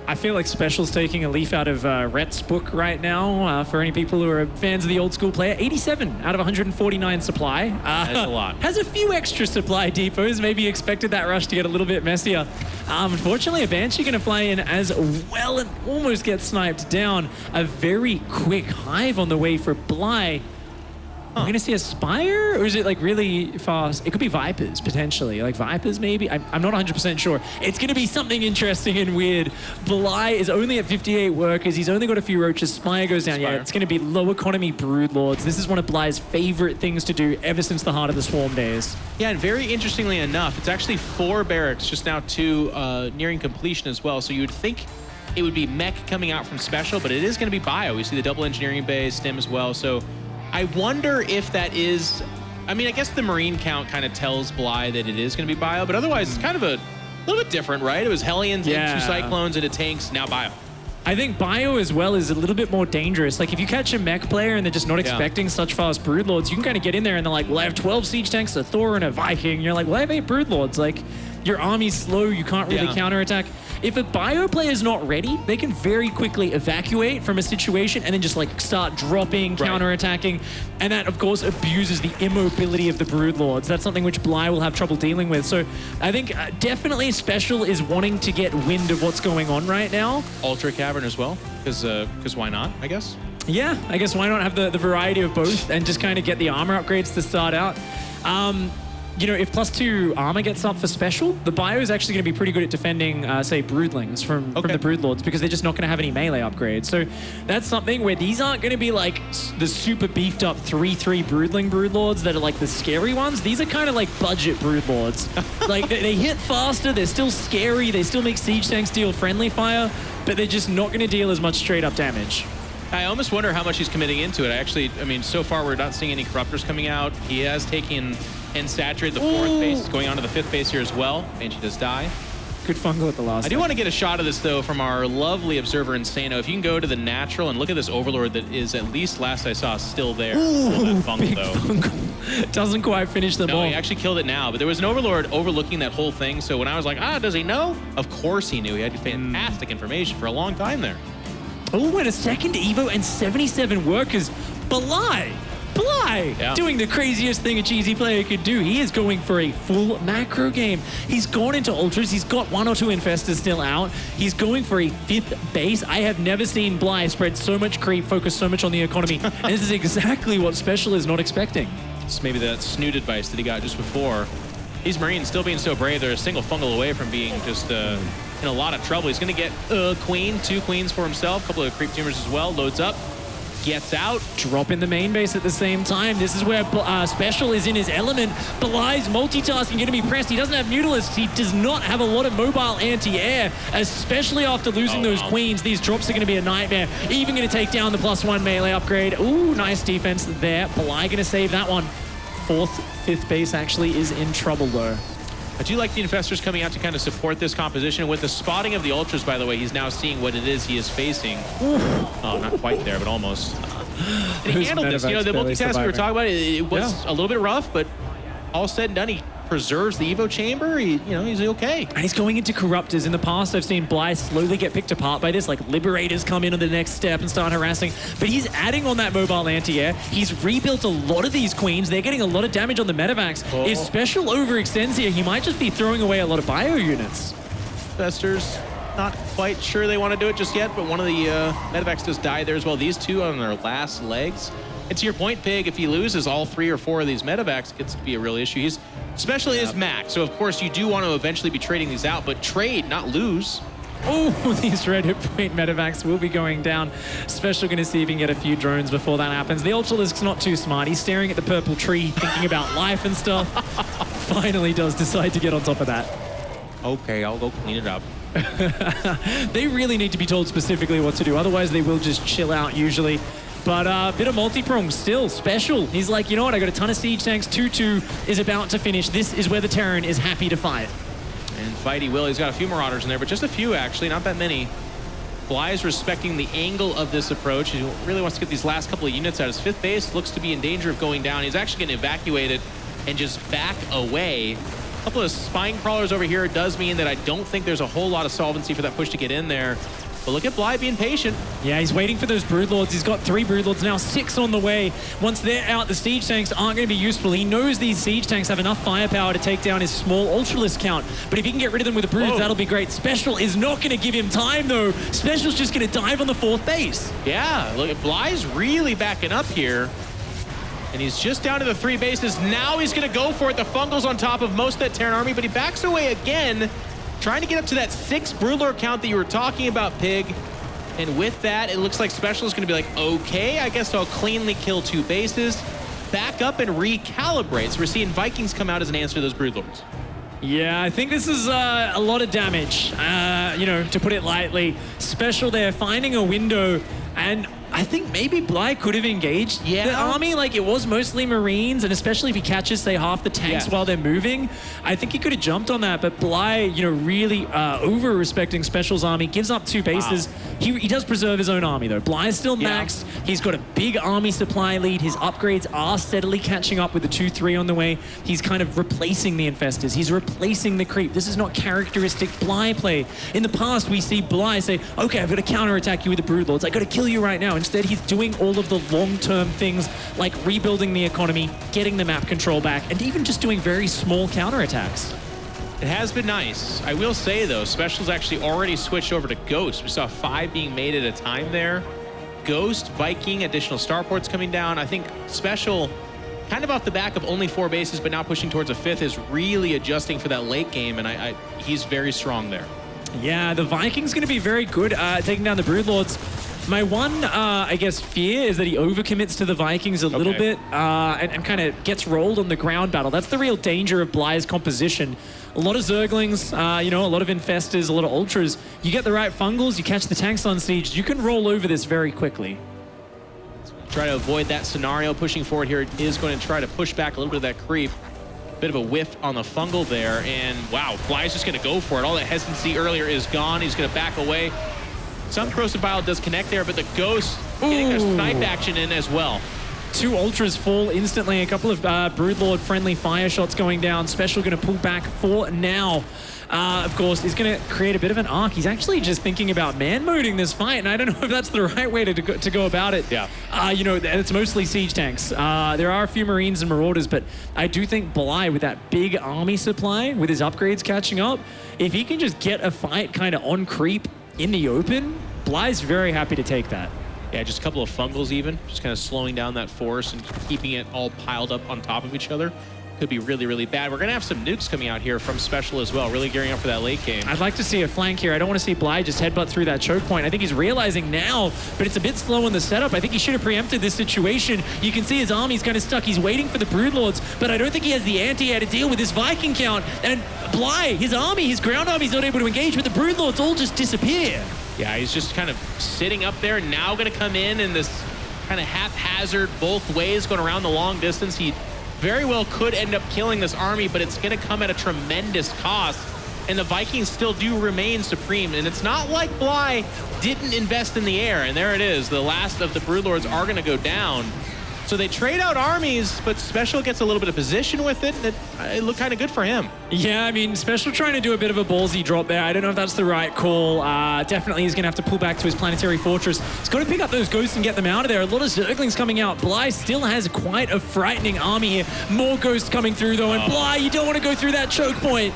I feel like SpeCial's taking a leaf out of Rhett's book right now. For any people who are fans of the old school player, 87 out of 149 supply. That's a lot. Has a few extra supply depots. Maybe expected that rush to get a little bit messier. Unfortunately, a Banshee going to fly in as well and almost get sniped down. A very quick hive on the way for Bly. We're going to see a Spire, or is it like really fast? It could be Vipers, potentially. Like Vipers, maybe? I'm not 100% sure. It's going to be something interesting and weird. Bly is only at 58 workers. He's only got a few Roaches. Spire goes down. Yeah, it's going to be low economy Broodlords. This is one of Bly's favorite things to do ever since the Heart of the Swarm days. Yeah, and very interestingly enough, it's actually 4 barracks, just now 2 nearing completion as well. So you would think it would be mech coming out from SpeCial, but it is going to be bio. We see the double engineering base, stim as well. So I wonder if that is, I mean, I guess the Marine count kind of tells Bly that it is going to be bio, but otherwise it's kind of a little bit different, right? It was Hellions, 2 Cyclones, into tanks, now bio. I think bio as well is a little bit more dangerous. Like if you catch a mech player and they're just not expecting such fast Broodlords, you can kind of get in there and they're like, well, I have 12 siege tanks, a Thor and a Viking. And you're like, well, I have 8 Broodlords. Like your army's slow, you can't really counterattack. If a bio player is not ready, they can very quickly evacuate from a situation and then just like start dropping, counterattacking. And that, of course, abuses the immobility of the Broodlords. That's something which Bly will have trouble dealing with. So I think definitely SpeCial is wanting to get wind of what's going on right now. Ultra Cavern as well, because why not, I guess? Yeah, I guess why not have the variety of both and just kind of get the armor upgrades to start out. You know, if +2 armor gets up for SpeCial, the bio is actually going to be pretty good at defending, say, Broodlings from the Broodlords because they're just not going to have any melee upgrades. So that's something where these aren't going to be like the super beefed up 3/3 Broodlords that are like the scary ones. These are kind of like budget Broodlords. Like they hit faster, they're still scary, they still make siege tanks deal friendly fire, but they're just not going to deal as much straight up damage. I almost wonder how much he's committing into it. I mean, so far we're not seeing any Corruptors coming out. He has taken and saturated the 4th base. He's going on to the 5th base here as well. Banshee does die. Good fungal at the last. I do want to get a shot of this, though, from our lovely observer, Insano. If you can go to the natural and look at this Overlord that is, at least last I saw, still there. That fungal, though. Fungal. Doesn't quite finish the ball. No, he actually killed it now. But there was an Overlord overlooking that whole thing. So when I was like, does he know? Of course he knew. He had fantastic information for a long time there. Oh, and a second Evo and 77 workers. Bly Bly doing the craziest thing a cheesy player could do. He is going for a full macro game. He's gone into ultras. He's got 1 or 2 infestors still out. He's going for a 5th base. I have never seen Bly spread so much creep, focus so much on the economy. And this is exactly what SpeCial is not expecting. It's maybe that snoot advice that he got just before. These Marines still being so brave. They're a single fungal away from being just in a lot of trouble. He's going to get a queen, 2 queens for himself, a couple of creep tumors as well. Loads up, gets out. Drop in the main base at the same time. This is where SpeCial is in his element. Bly's multitasking going to be pressed. He doesn't have Mutalisk. He does not have a lot of mobile anti-air, especially after losing those queens. These drops are going to be a nightmare. Even going to take down the +1 melee upgrade. Ooh, nice defense there. Bly going to save that one. 4th, 5th base actually is in trouble though. I do like the infestors coming out to kind of support this composition. With the spotting of the ultras, by the way, he's now seeing what it is he is facing. Oh, not quite there, but almost. And he handled this. You know, the multitask we were talking about, it was a little bit rough, but all said and done, he preserves the Evo chamber. He's okay. And he's going into Corruptors. In the past, I've seen Bly slowly get picked apart by this, like Liberators come in on the next step and start harassing. But he's adding on that mobile anti-air. He's rebuilt a lot of these queens. They're getting a lot of damage on the medevacs. If SpeCial overextends here, he might just be throwing away a lot of bio units. Infestors, not quite sure they want to do it just yet, but one of the medevacs does die there as well. These two on their last legs. And to your point, Pig, if he loses all 3 or 4 of these medevacs, it gets to be a real issue. He's especially his max, so of course you do want to eventually be trading these out, but trade, not lose. Oh, these red hit point medevacs will be going down. SpeCial going to see if he can get a few drones before that happens. The Ultralisk's not too smart. He's staring at the purple tree, thinking about life and stuff. Finally does decide to get on top of that. Okay, I'll go clean it up. They really need to be told specifically what to do. Otherwise, they will just chill out usually. But a bit of multi-prong still. SpeCial. He's like, you know what? I got a ton of siege tanks. 2-2 is about to finish. This is where the Terran is happy to fight. And fight he will. He's got a few Marauders in there, but just a few, actually. Not that many. Bly is respecting the angle of this approach. He really wants to get these last couple of units out. His 5th base looks to be in danger of going down. He's actually going to evacuate it and just back away. A couple of spine crawlers over here does mean that I don't think there's a whole lot of solvency for that push to get in there. But look at Bly being patient. Yeah, he's waiting for those Broodlords. He's got 3 Broodlords now, 6 on the way. Once they're out, the siege tanks aren't going to be useful. He knows these siege tanks have enough firepower to take down his small Ultralisk count. But if he can get rid of them with the Broods, that'll be great. SpeCial is not going to give him time, though. SpeCial's just going to dive on the 4th base. Yeah, look at Bly's really backing up here. And he's just down to the 3 bases. Now he's going to go for it. The Fungal's on top of most of that Terran army, but he backs away again, trying to get up to that 6 Broodlord count that you were talking about, Pig. And with that, it looks like SpeCial is going to be like, okay, I guess I'll cleanly kill 2 bases, back up and recalibrate. So we're seeing Vikings come out as an answer to those Broodlords. Yeah, I think this is a lot of damage, to put it lightly. SpeCial there, finding a window, and I think maybe Bly could have engaged the army. Like, it was mostly Marines, and especially if he catches, say, half the tanks while they're moving, I think he could have jumped on that. But Bly, really over-respecting SpeCial's army, gives up 2 bases. Wow. He does preserve his own army, though. Bly is still maxed. He's got a big army supply lead. His upgrades are steadily catching up with the 2-3 on the way. He's kind of replacing the infestors. He's replacing the creep. This is not characteristic Bly play. In the past, we see Bly say, okay, I've got to counterattack you with the Broodlords. I got to kill you right now. Instead, he's doing all of the long-term things like rebuilding the economy, getting the map control back, and even just doing very small counterattacks. It has been nice. I will say, though, SpeCial's actually already switched over to Ghost. We saw 5 being made at a time there. Ghost, Viking, additional starports coming down. I think SpeCial, kind of off the back of only 4 bases, but now pushing towards a 5th, is really adjusting for that late game, and he's very strong there. Yeah, the Viking's going to be very good taking down the Broodlords. My one, fear is that he overcommits to the Vikings a little bit and kind of gets rolled on the ground battle. That's the real danger of Bly's composition. A lot of Zerglings, a lot of Infestors, a lot of Ultras. You get the right Fungals, you catch the tanks on siege, you can roll over this very quickly. Try to avoid that scenario. Pushing forward here is going to try to push back a little bit of that creep. Bit of a whiff on the Fungal there, and wow, Bly's just going to go for it. All that hesitancy earlier is gone. He's going to back away. Some Corrosive Bile does connect there, but the Ghost getting their snipe action in as well. 2 Ultras fall instantly. A couple of Broodlord friendly fire shots going down. SpeCial going to pull back for now. Of course, is going to create a bit of an arc. He's actually just thinking about man-moding this fight, and I don't know if that's the right way to go about it. Yeah. You know, it's mostly siege tanks. There are a few Marines and Marauders, but I do think Bly, with that big army supply, with his upgrades catching up, if he can just get a fight kind of on creep in the open, Bly's very happy to take that. Yeah, just a couple of fungals even, just kind of slowing down that force and keeping it all piled up on top of each other. Could be really, really bad. We're going to have some nukes coming out here from SpeCial as well, really gearing up for that late game. I'd like to see a flank here. I don't want to see Bly just headbutt through that choke point. I think he's realizing now, but it's a bit slow in the setup. I think he should have preempted this situation. You can see his army's kind of stuck. He's waiting for the Broodlords, but I don't think he has the anti-air to deal with this Viking count. And Bly, his army, his ground army's not able to engage, but the Broodlords all just disappear. Yeah, he's just kind of sitting up there, now going to come in this kind of haphazard both ways, going around the long distance. He very well could end up killing this army, but it's going to come at a tremendous cost. And the Vikings still do remain supreme. And it's not like Bly didn't invest in the air. And there it is. The last of the Broodlords are going to go down. So they trade out armies, but SpeCial gets a little bit of position with it. And it looked kind of good for him. Yeah, I mean, SpeCial trying to do a bit of a ballsy drop there. I don't know if that's the right call. Definitely he's going to have to pull back to his planetary fortress. He's got to pick up those ghosts and get them out of there. A lot of Zerglings coming out. Bly still has quite a frightening army here. More ghosts coming through, though. And Bly, you don't want to go through that choke point.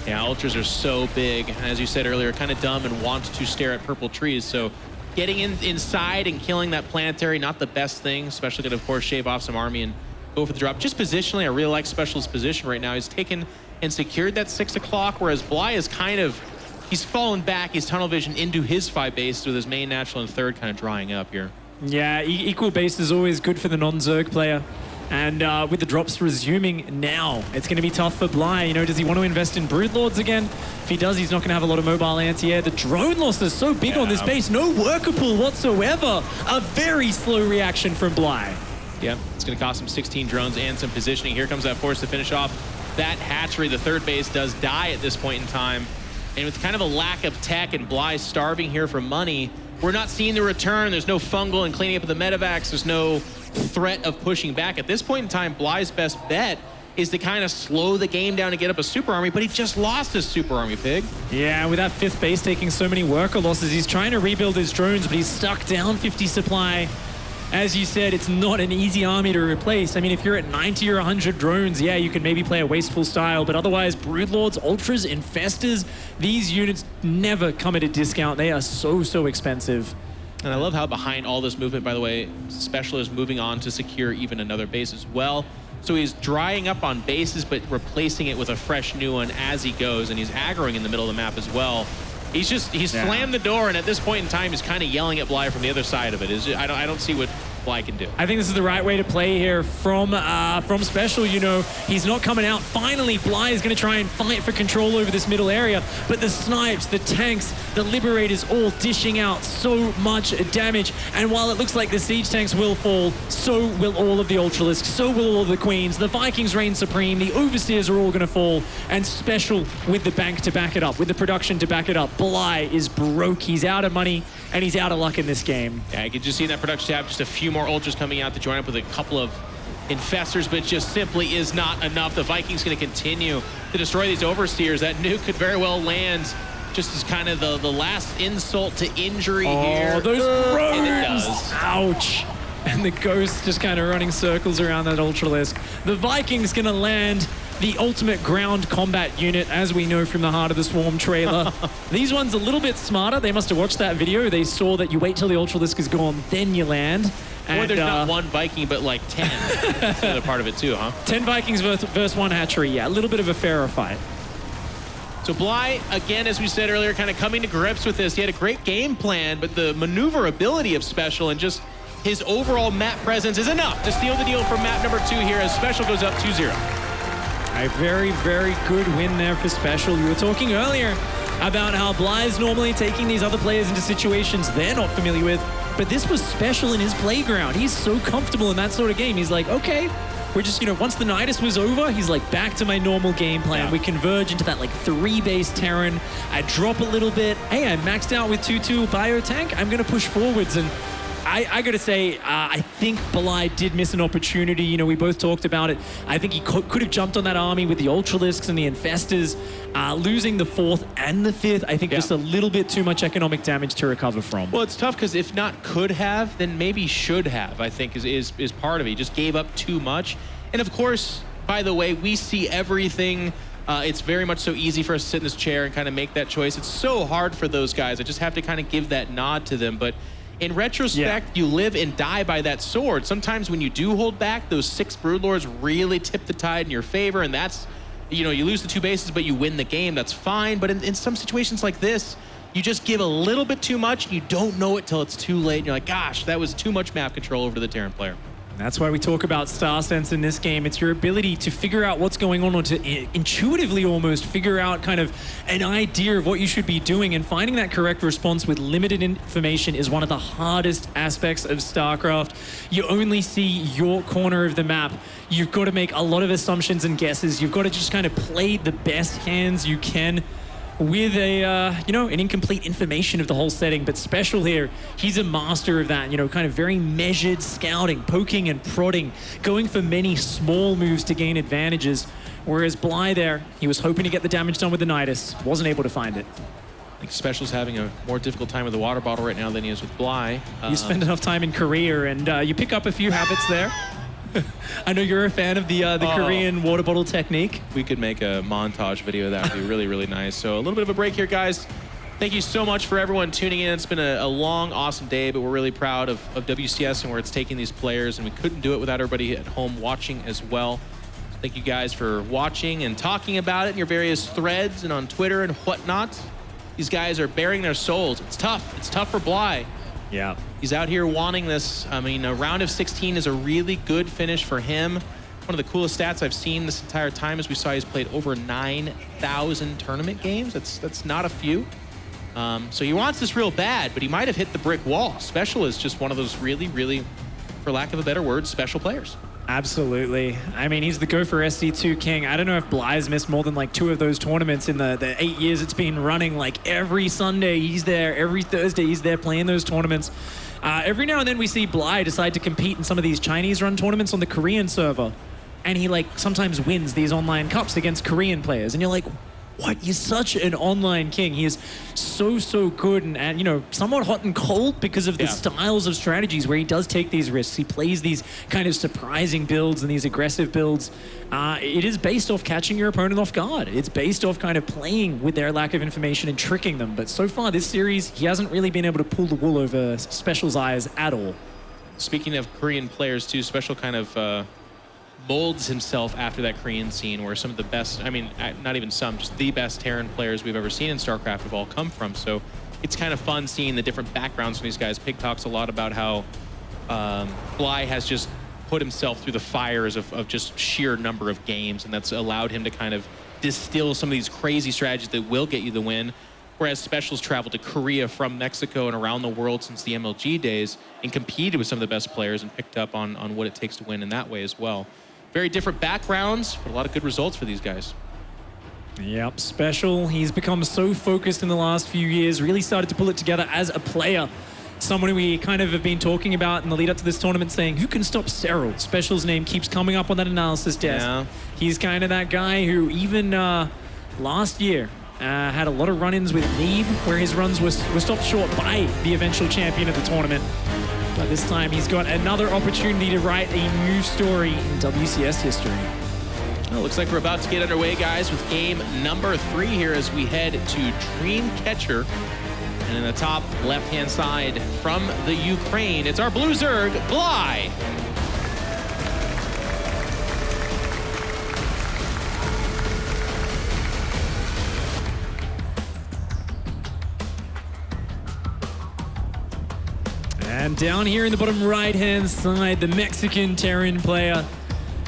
Yeah, Ultras are so big. And as you said earlier, kind of dumb and want to stare at purple trees. So getting inside and killing that planetary, not the best thing, especially going to, of course, shave off some army and go for the drop. Just positionally, I really like SpeCial's position right now. He's taken and secured that 6 o'clock, whereas Bly is kind of, he's fallen back, he's tunnel vision into his 5 bases with his main, natural, and third kind of drying up here. Yeah, equal base is always good for the non-Zerg player. And with the drops resuming now, it's going to be tough for Bly. You know, does he want to invest in Broodlords again? If he does, he's not going to have a lot of mobile anti-air. The drone loss is so big on this base. No worker pool whatsoever. A very slow reaction from Bly. Yeah, it's going to cost him 16 drones and some positioning. Here comes that force to finish off that hatchery. The third base does die at this point in time. And with kind of a lack of tech and Bly starving here for money, we're not seeing the return. There's no fungal and cleaning up of the medevacs. There's no threat of pushing back. At this point in time, Bly's best bet is to kind of slow the game down to get up a super army, but he just lost his super army, Pig. Yeah, with that 5th base taking so many worker losses, he's trying to rebuild his drones, but he's stuck down 50 supply. As you said, it's not an easy army to replace. I mean, if you're at 90 or 100 drones, yeah, you can maybe play a wasteful style, but otherwise, Broodlords, Ultras, Infestors, these units never come at a discount. They are so expensive. And I love how behind all this movement, by the way, SpeCial is moving on to secure even another base as well. So he's drying up on bases, but replacing it with a fresh new one as he goes, and he's aggroing in the middle of the map as well. He's slammed the door, and at this point in time, he's kind of yelling at Bly from the other side of it. I don't see what Bly can do. I think this is the right way to play here from SpeCial. You know, he's not coming out. Finally, Bly is going to try and fight for control over this middle area, but the snipes, the tanks, the Liberators all dishing out so much damage. And while it looks like the siege tanks will fall, so will all of the Ultralisks, so will all of the Queens. The Vikings reign supreme. The Overseers are all going to fall, and SpeCial with the bank to back it up, with the production to back it up. Bly is broke. He's out of money, and he's out of luck in this game. Yeah, I could just see in that production tab just a few more Ultras coming out to join up with a couple of Infestors, but just simply is not enough. The Vikings going to continue to destroy these Overseers. That nuke could very well land just as kind of the last insult to injury here. Oh, those drones! And it does. Ouch. And the Ghost just kind of running circles around that Ultralisk. The Vikings going to land the ultimate ground combat unit, as we know from the Heart of the Swarm trailer. These ones a little bit smarter. They must have watched that video. They saw that you wait till the Ultralisk is gone, then you land. Or there's not one Viking, but like 10. That's the other part of it too, huh? 10 Vikings versus 1 hatchery. Yeah, a little bit of a fairer fight. So Bly, again, as we said earlier, kind of coming to grips with this. He had a great game plan, but the maneuverability of SpeCial and just his overall map presence is enough to seal the deal for map number 2 here as SpeCial goes up 2-0. A very good win there for SpeCial. You were talking earlier about how Bly is normally taking these other players into situations they're not familiar with, but this was SpeCial in his playground. He's so comfortable in that sort of game. He's like, okay, we're just, once the Nidus was over, he's like, back to my normal game plan. Yeah. We converge into that like 3-base Terran. I drop a little bit. Hey, I maxed out with 2-2 Biotank. I'm going to push forwards, and I got to say, I think Bly did miss an opportunity. You know, we both talked about it. I think he could have jumped on that army with the Ultralisks and the Infestors. Losing the 4th and the 5th, I think just a little bit too much economic damage to recover from. Well, it's tough because if not could have, then maybe should have, I think, is part of it. He just gave up too much. And of course, by the way, we see everything. It's very much so easy for us to sit in this chair and kind of make that choice. It's so hard for those guys. I just have to kind of give that nod to them. But in retrospect, you live and die by that sword. Sometimes when you do hold back, those 6 Broodlords really tip the tide in your favor, and that's, you know, you lose the 2 bases, but you win the game. That's fine. But in some situations like this, you just give a little bit too much, and you don't know it till it's too late. And you're like, gosh, that was too much map control over to the Terran player. That's why we talk about Star Sense in this game. It's your ability to figure out what's going on, or to intuitively almost figure out kind of an idea of what you should be doing, and finding that correct response with limited information is one of the hardest aspects of StarCraft. You only see your corner of the map. You've got to make a lot of assumptions and guesses. You've got to just kind of play the best hands you can with a, you know, an incomplete information of the whole setting. But SpeCial here, he's a master of that, you know, kind of very measured scouting, poking and prodding, going for many small moves to gain advantages. Whereas Bly there, he was hoping to get the damage done with the Nidus, wasn't able to find it. I think SpeCial's having a more difficult time with the water bottle right now than he is with Bly. You spend enough time in Korea, and you pick up a few habits there. I know you're a fan of the Korean water bottle technique. We could make a montage video. That would be really, really nice. So a little bit of a break here, guys. Thank you so much for everyone tuning in. It's been a long, awesome day, but we're really proud of WCS and where it's taking these players, and we couldn't do it without everybody at home watching as well. So thank you guys for watching and talking about it in your various threads and on Twitter and whatnot. These guys are bearing their souls. It's tough. It's tough for Bly. Yeah. He's out here wanting this. I mean, a round of 16 is a really good finish for him. One of the coolest stats I've seen this entire time is we saw he's played over 9,000 tournament games. That's not a few. So he wants this real bad, but he might have hit the brick wall. SpeCial is just one of those really, really, for lack of a better word, special players. Absolutely. I mean, he's the go for SC2 king. I don't know if Bly's missed more than like 2 of those tournaments in the 8 years it's been running. Like every Sunday he's there, every Thursday he's there playing those tournaments. Every now and then we see Bly decide to compete in some of these Chinese run tournaments on the Korean server. And he like sometimes wins these online cups against Korean players. And you're like, what? He's such an online king. He is so good and you know, somewhat hot and cold because of the styles of strategies where he does take these risks. He plays these kind of surprising builds and these aggressive builds. It is based off catching your opponent off guard. It's based off kind of playing with their lack of information and tricking them. But so far this series, he hasn't really been able to pull the wool over SpeCial's eyes at all. Speaking of Korean players too, SpeCial kind of molds himself after that Korean scene where some of the best, I mean, not even some, just the best Terran players we've ever seen in StarCraft have all come from. So it's kind of fun seeing the different backgrounds from these guys. Pig talks a lot about how Bly has just put himself through the fires of just sheer number of games, and that's allowed him to kind of distill some of these crazy strategies that will get you the win. Whereas SpeCial's traveled to Korea from Mexico and around the world since the MLG days and competed with some of the best players and picked up on what it takes to win in that way as well. Very different backgrounds, but a lot of good results for these guys. Yep, SpeCial. He's become so focused in the last few years, really started to pull it together as a player. Someone we kind of have been talking about in the lead up to this tournament saying, who can stop Serral? SpeCial's name keeps coming up on that analysis desk. Yeah. He's kind of that guy who even last year had a lot of run-ins with Neeb, where his runs were stopped short by the eventual champion of the tournament. But this time he's got another opportunity to write a new story in WCS history. Well, looks like we're about to get underway, guys, with game number 3 here as we head to Dreamcatcher. And in the top left-hand side from the Ukraine, it's our Blue Zerg, Bly. And down here in the bottom right-hand side, the Mexican Terran player,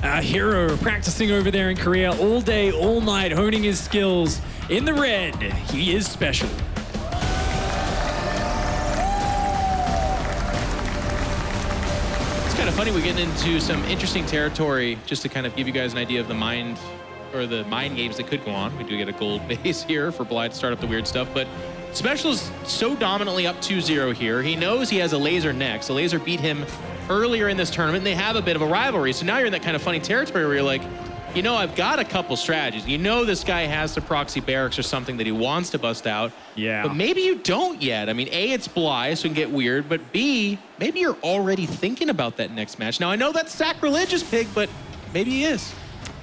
a hero practicing over there in Korea all day, all night, honing his skills. In the red, he is SpeCial. It's kind of funny, we get into some interesting territory just to kind of give you guys an idea of the mind games that could go on. We do get a gold base here for Bly to start up the weird stuff, but SpeCial is so dominantly up 2-0 here. He knows he has a laser next. The laser beat him earlier in this tournament. And they have a bit of a rivalry. So now you're in that kind of funny territory where you're like, you know, I've got a couple strategies. You know this guy has the proxy barracks or something that he wants to bust out. Yeah. But maybe you don't yet. I mean, A, it's Bly, so it can get weird. But B, maybe you're already thinking about that next match. Now, I know that's sacrilegious, Pig, but maybe he is.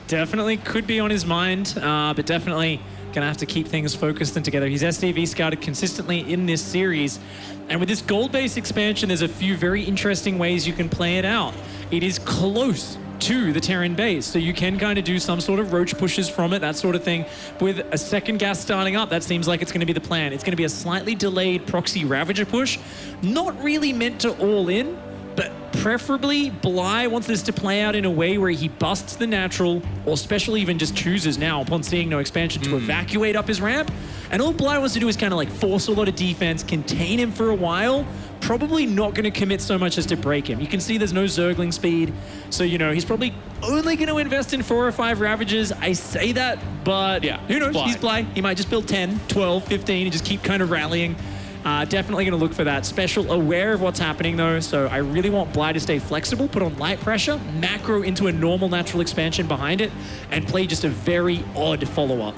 Definitely could be on his mind, but definitely gonna have to keep things focused and together. He's SDV scouted consistently in this series. And with this gold-based expansion, there's a few very interesting ways you can play it out. It is close to the Terran base, so you can kind of do some sort of roach pushes from it, that sort of thing. With a second gas starting up, that seems like it's going to be the plan. It's going to be a slightly delayed proxy Ravager push, not really meant to all in, but preferably Bly wants this to play out in a way where he busts the natural, or SpeCial even just chooses now, upon seeing no expansion, to evacuate up his ramp. And all Bly wants to do is kind of like force a lot of defense, contain him for a while, probably not going to commit so much as to break him. You can see there's no Zergling speed, so, you know, he's probably only going to invest in 4 or 5 Ravagers. I say that, but yeah, who knows? Bly. He's Bly. He might just build 10, 12, 15, and just keep kind of rallying. Definitely going to look for that. SpeCial aware of what's happening, though, so I really want Bly to stay flexible, put on light pressure, macro into a normal natural expansion behind it, and play just a very odd follow-up.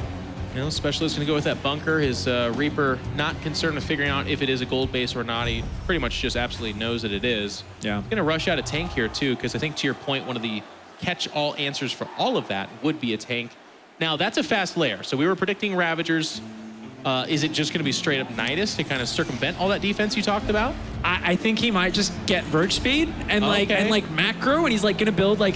You know, SpeCial is going to go with that bunker. His Reaper not concerned with figuring out if it is a gold base or not. He pretty much just absolutely knows that it is. Yeah. He's going to rush out a tank here, too, because I think, to your point, one of the catch-all answers for all of that would be a tank. Now, that's a fast layer. So we were predicting Ravagers. Is it just going to be straight-up Nidus to kind of circumvent all that defense you talked about? I think he might just get roach speed and like macro, and he's like going to build like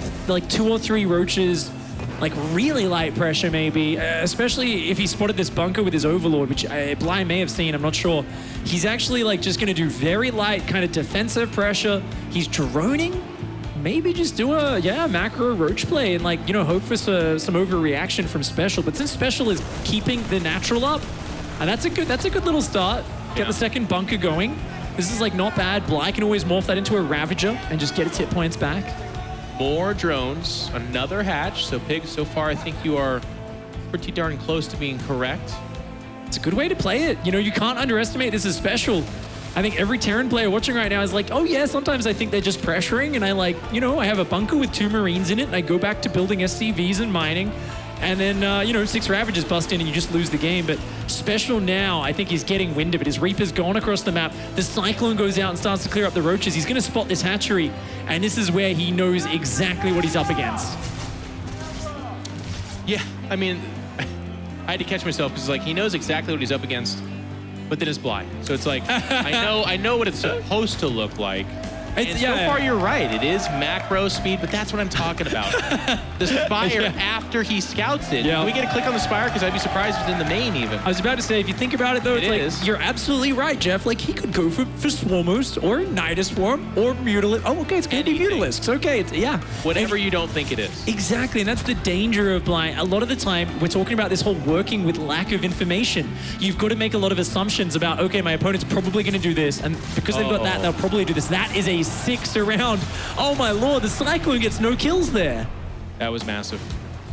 2 or 3 roaches, like really light pressure maybe, especially if he spotted this bunker with his Overlord, which Bly may have seen, I'm not sure. He's actually like just going to do very light kind of defensive pressure. He's droning. Maybe just do a, macro roach play and, like, you know, hope for some overreaction from SpeCial. But since SpeCial is keeping the natural up, that's a good little start. Get the second bunker going. This is like not bad. Bly can always morph that into a Ravager and just get its hit points back. More drones, another hatch. So, Pig, so far I think you are pretty darn close to being correct. It's a good way to play it. You know, you can't underestimate this is SpeCial. I think every Terran player watching right now is like, oh yeah, sometimes I think they're just pressuring, and I like, you know, I have a bunker with 2 Marines in it, and I go back to building SCVs and mining, and then, you know, 6 Ravagers bust in and you just lose the game. But SpeCial now, I think he's getting wind of it. His Reaper's gone across the map. The Cyclone goes out and starts to clear up the roaches. He's going to spot this hatchery, and this is where he knows exactly what he's up against. Yeah, I mean, I had to catch myself because, like, he knows exactly what he's up against, but then it's Bly. So it's like, I know what it's supposed to look like. And so far, you're right. It is macro speed, but that's what I'm talking about. The Spire, after he scouts it. Can we get a click on the Spire? Because I'd be surprised if it's in the main, even. I was about to say, if you think about it, though, it's like, you're absolutely right, Jeff. Like, he could go for Swarmhost or Nidus Swarm or Mutalisk. Oh, okay, it's going to be Mutalisks. Okay, whatever you don't think it is. Exactly, and that's the danger of Bly. A lot of the time, we're talking about this whole working with lack of information. You've got to make a lot of assumptions about, okay, my opponent's probably going to do this, and because they've got that, they'll probably do this. That is a 6 around. Oh my lord, the Cyclone gets no kills there. That was massive.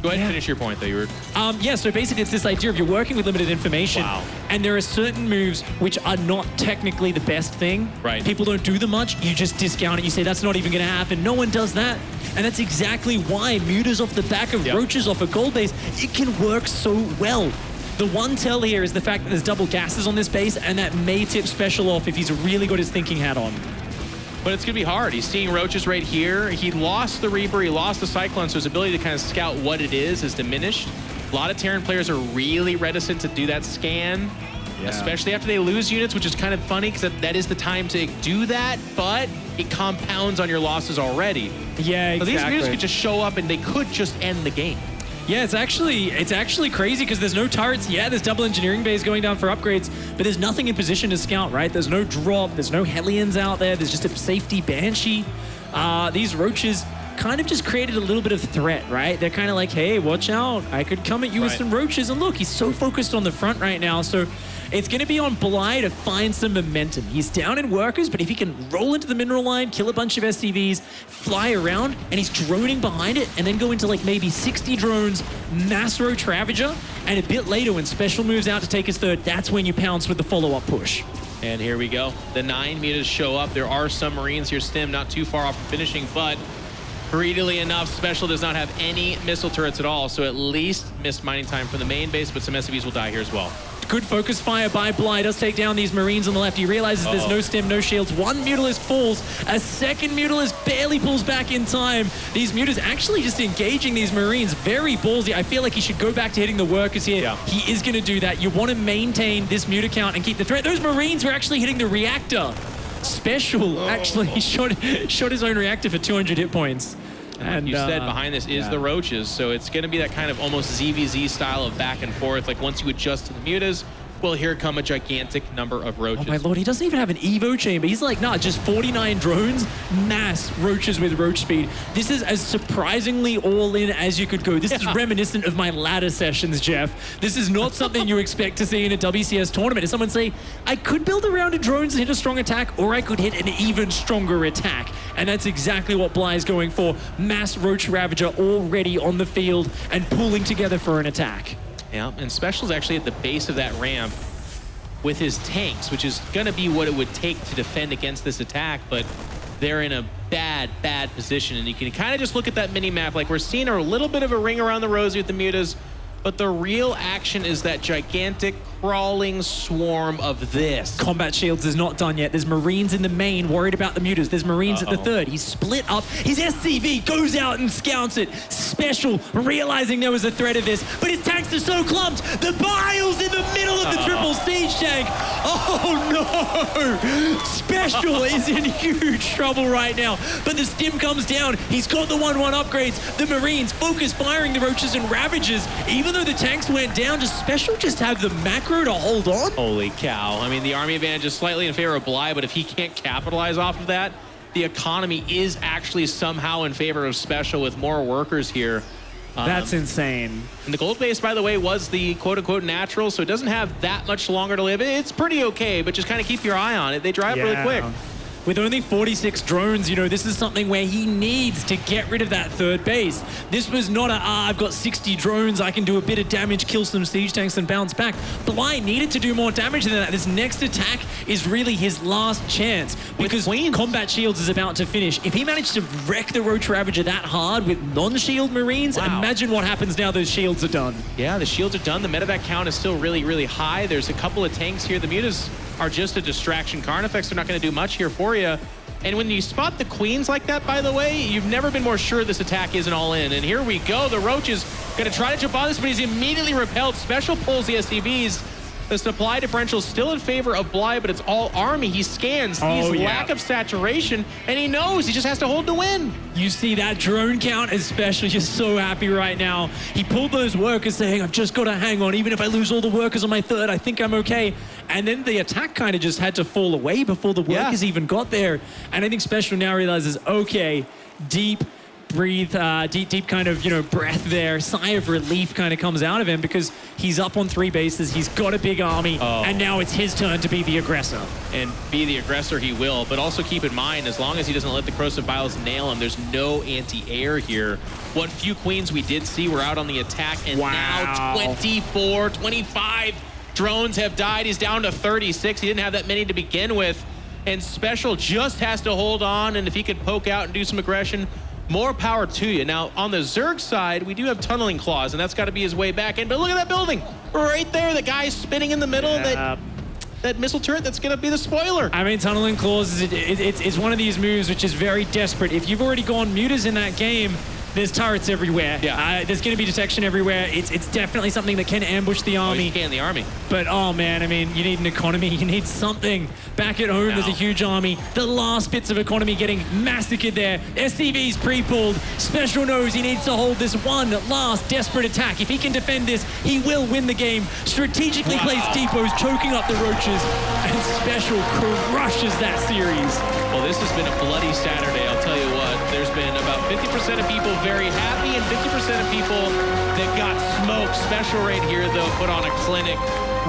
Go ahead and finish your point, though. You were. So basically it's this idea of you're working with limited information, and there are certain moves which are not technically the best thing. Right. People don't do them much. You just discount it. You say that's not even going to happen. No one does that. And that's exactly why Mutas off the back of Roaches off a gold base, it can work so well. The one tell here is the fact that there's double gases on this base, and that may tip SpeCial off if he's really got his thinking hat on. But it's going to be hard. He's seeing roaches right here. He lost the Reaper. He lost the Cyclone, so his ability to kind of scout what it is diminished. A lot of Terran players are really reticent to do that scan, especially after they lose units, which is kind of funny because that is the time to do that, but it compounds on your losses already. Yeah, exactly. So these units could just show up and they could just end the game. Yeah, it's actually crazy because there's no turrets. Yeah, there's double engineering bays going down for upgrades, but there's nothing in position to scout, right? There's no drop, there's no Hellions out there, there's just a safety Banshee. These roaches kind of just created a little bit of threat, right? They're kind of like, hey, watch out. I could come at you with some roaches. And look, he's so focused on the front right now. So It's going to be on Bly to find some momentum. He's down in workers, but if he can roll into the mineral line, kill a bunch of SCVs, fly around, and he's droning behind it, and then go into like maybe 60 drones, mass roach Ravager, and a bit later when Special moves out to take his third, that's when you pounce with the follow-up push. And here we go. The 9 mutas show up. There are some Marines here. Stim not too far off from finishing, but greedily enough, Special does not have any missile turrets at all, so at least missed mining time from the main base, but some SCVs will die here as well. Good focus fire by Bly. Does take down these Marines on the left. He realizes there's no stim, no shields. One Mutalist falls. A second Mutalist barely pulls back in time. These Mutas actually just engaging these Marines. Very ballsy. I feel like he should go back to hitting the workers here. Yeah. He is going to do that. You want to maintain this Muta count and keep the threat. Those Marines were actually hitting the reactor. Special actually shot his own reactor for 200 hit points. And you said behind this is the roaches, so it's going to be that kind of almost ZvZ style of back and forth. Like once you adjust to the mutas, well, here come a gigantic number of roaches. Oh my lord, he doesn't even have an Evo chamber. He's like, nah, just 49 drones, mass roaches with roach speed. This is as surprisingly all in as you could go. This is reminiscent of my ladder sessions, Jeff. This is not something you expect to see in a WCS tournament. If someone say, I could build a round of drones and hit a strong attack, or I could hit an even stronger attack. And that's exactly what Bly is going for. Mass roach Ravager already on the field and pulling together for an attack. Yeah, and Special's actually at the base of that ramp with his tanks, which is going to be what it would take to defend against this attack, but they're in a bad position. And you can kind of just look at that mini-map. Like, we're seeing a little bit of a ring around the rosy with the mutas, but the real action is that gigantic crawling swarm of this. Combat shields is not done yet. There's Marines in the main worried about the mutas. There's Marines at the third. He's split up. His SCV goes out and scouts it. Special, realizing there was a threat of this, but his tanks are so clumped. The Bile's in the middle of the triple siege tank. Oh no! Special is in huge trouble right now, but the stim comes down. He's got the 1-1 upgrades. The Marines focus firing the roaches and Ravagers. Even though the tanks went down, does Special just have the macro to hold on? Holy cow. I mean, the army advantage is slightly in favor of Bly, but if he can't capitalize off of that, the economy is actually somehow in favor of Special with more workers here. That's insane. And the gold base, by the way, was the quote-unquote natural, so it doesn't have that much longer to live. It's pretty okay, but just kind of keep your eye on it. They dry up really quick. With only 46 drones, you know, this is something where he needs to get rid of that third base. This was not I've got 60 drones, I can do a bit of damage, kill some siege tanks and bounce back. Bly needed to do more damage than that. This next attack is really his last chance because combat shields is about to finish. If he managed to wreck the Roach Ravager that hard with non-shield Marines, imagine what happens now those shields are done. Yeah, the shields are done. The medevac count is still really high. There's a couple of tanks here. The mutas are just a distraction. Carnifex are not going to do much here for you. And when you spot the queens like that, by the way, you've never been more sure this attack isn't all in. And here we go. The Roach is going to try to jump on this, but he's immediately repelled. Special pulls the SCVs. The supply differential is still in favor of Bly, but it's all army. He scans, sees lack of saturation, and he knows he just has to hold to win. You see that drone count especially, just so happy right now. He pulled those workers saying, I've just got to hang on. Even if I lose all the workers on my third, I think I'm okay. And then the attack kind of just had to fall away before the workers even got there. And I think Special now realizes, okay, deep breathe, deep kind of, you know, breath there. Sigh of relief kind of comes out of him because he's up on 3 bases. He's got a big army, and now it's his turn to be the aggressor. And be the aggressor he will, but also keep in mind, as long as he doesn't let the Corrosive Biles nail him, there's no anti-air here. What few queens we did see were out on the attack, and now 24, 25 drones have died. He's down to 36. He didn't have that many to begin with, and Special just has to hold on, and if he could poke out and do some aggression, more power to you. Now, on the Zerg side, we do have tunneling claws, and that's got to be his way back in. But look at that building right there. The guy's spinning in the middle. That missile turret, that's going to be the spoiler. I mean, tunneling claws, it's one of these moves which is very desperate. If you've already gone mutas in that game, there's turrets everywhere. There's going to be detection everywhere. It's definitely something that can ambush the army. You can, the army. But, oh, man, I mean, you need an economy. You need something. Back at home, there's a huge army. The last bits of economy getting massacred there. SCV's pre-pulled. Special knows he needs to hold this one last desperate attack. If he can defend this, he will win the game. Strategically placed depots, choking up the roaches, and Special crushes that series. Well, this has been a bloody Saturday, I'll tell you what. There's been about 50% of people very happy, and 50% of people that got smoked. SpeCial right here, though, put on a clinic.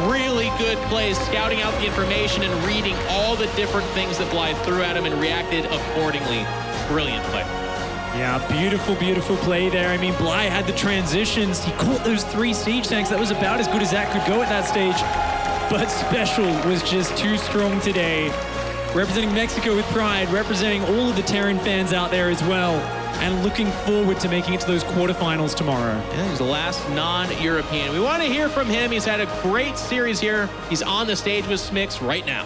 Really good plays, scouting out the information and reading all the different things that Blythe threw at him and reacted accordingly. Brilliant play. Yeah, beautiful, beautiful play there. I mean, Bly had the transitions. He caught those 3 siege tanks. That was about as good as that could go at that stage. But SpeCial was just too strong today. Representing Mexico with pride, representing all of the Terran fans out there as well, and looking forward to making it to those quarterfinals tomorrow. Yeah, he's the last non-European. We want to hear from him. He's had a great series here. He's on the stage with Smix right now.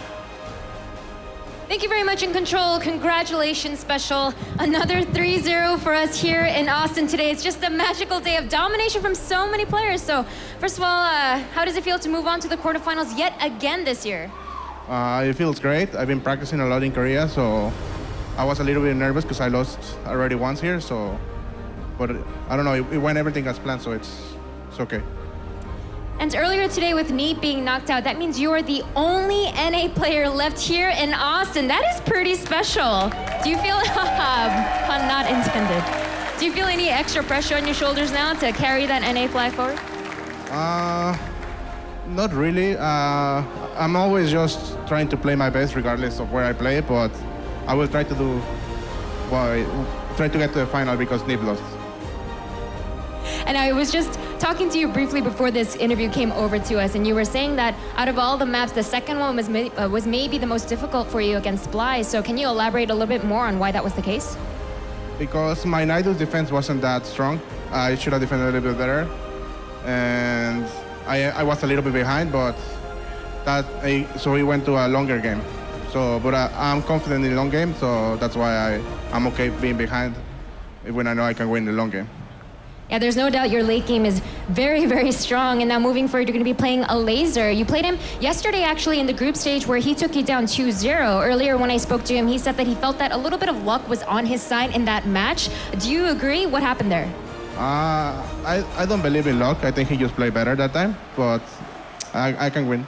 Thank you very much in control. Congratulations, SpeCial. Another 3-0 for us here in Austin today. It's just a magical day of domination from so many players. So first of all, how does it feel to move on to the quarterfinals yet again this year? It feels great. I've been practicing a lot in Korea, so I was a little bit nervous because I lost already once here. So, but I don't know, it went everything as planned, so it's okay. And earlier today with Neat being knocked out, that means you are the only NA player left here in Austin. That is pretty special. Do you feel, pun not intended. Do you feel any extra pressure on your shoulders now to carry that NA flag forward? Not really. I'm always just trying to play my best regardless of where I play, but I will try to do, well, try to get to the final because Nib lost. And I was just talking to you briefly before this interview came over to us, and you were saying that out of all the maps, the second one was maybe the most difficult for you against Bly. So can you elaborate a little bit more on why that was the case? Because my Nidus defense wasn't that strong. I should have defended a little bit better. And I was a little bit behind, but so we went to a longer game. So, but I'm confident in the long game, so that's why I'm okay being behind when I know I can win the long game. Yeah, there's no doubt your late game is very, very strong. And now moving forward, you're going to be playing a Laser. You played him yesterday, actually, in the group stage where he took you down 2-0. Earlier, when I spoke to him, he said that he felt that a little bit of luck was on his side in that match. Do you agree? What happened there? I don't believe in luck. I think he just played better that time, but I can win.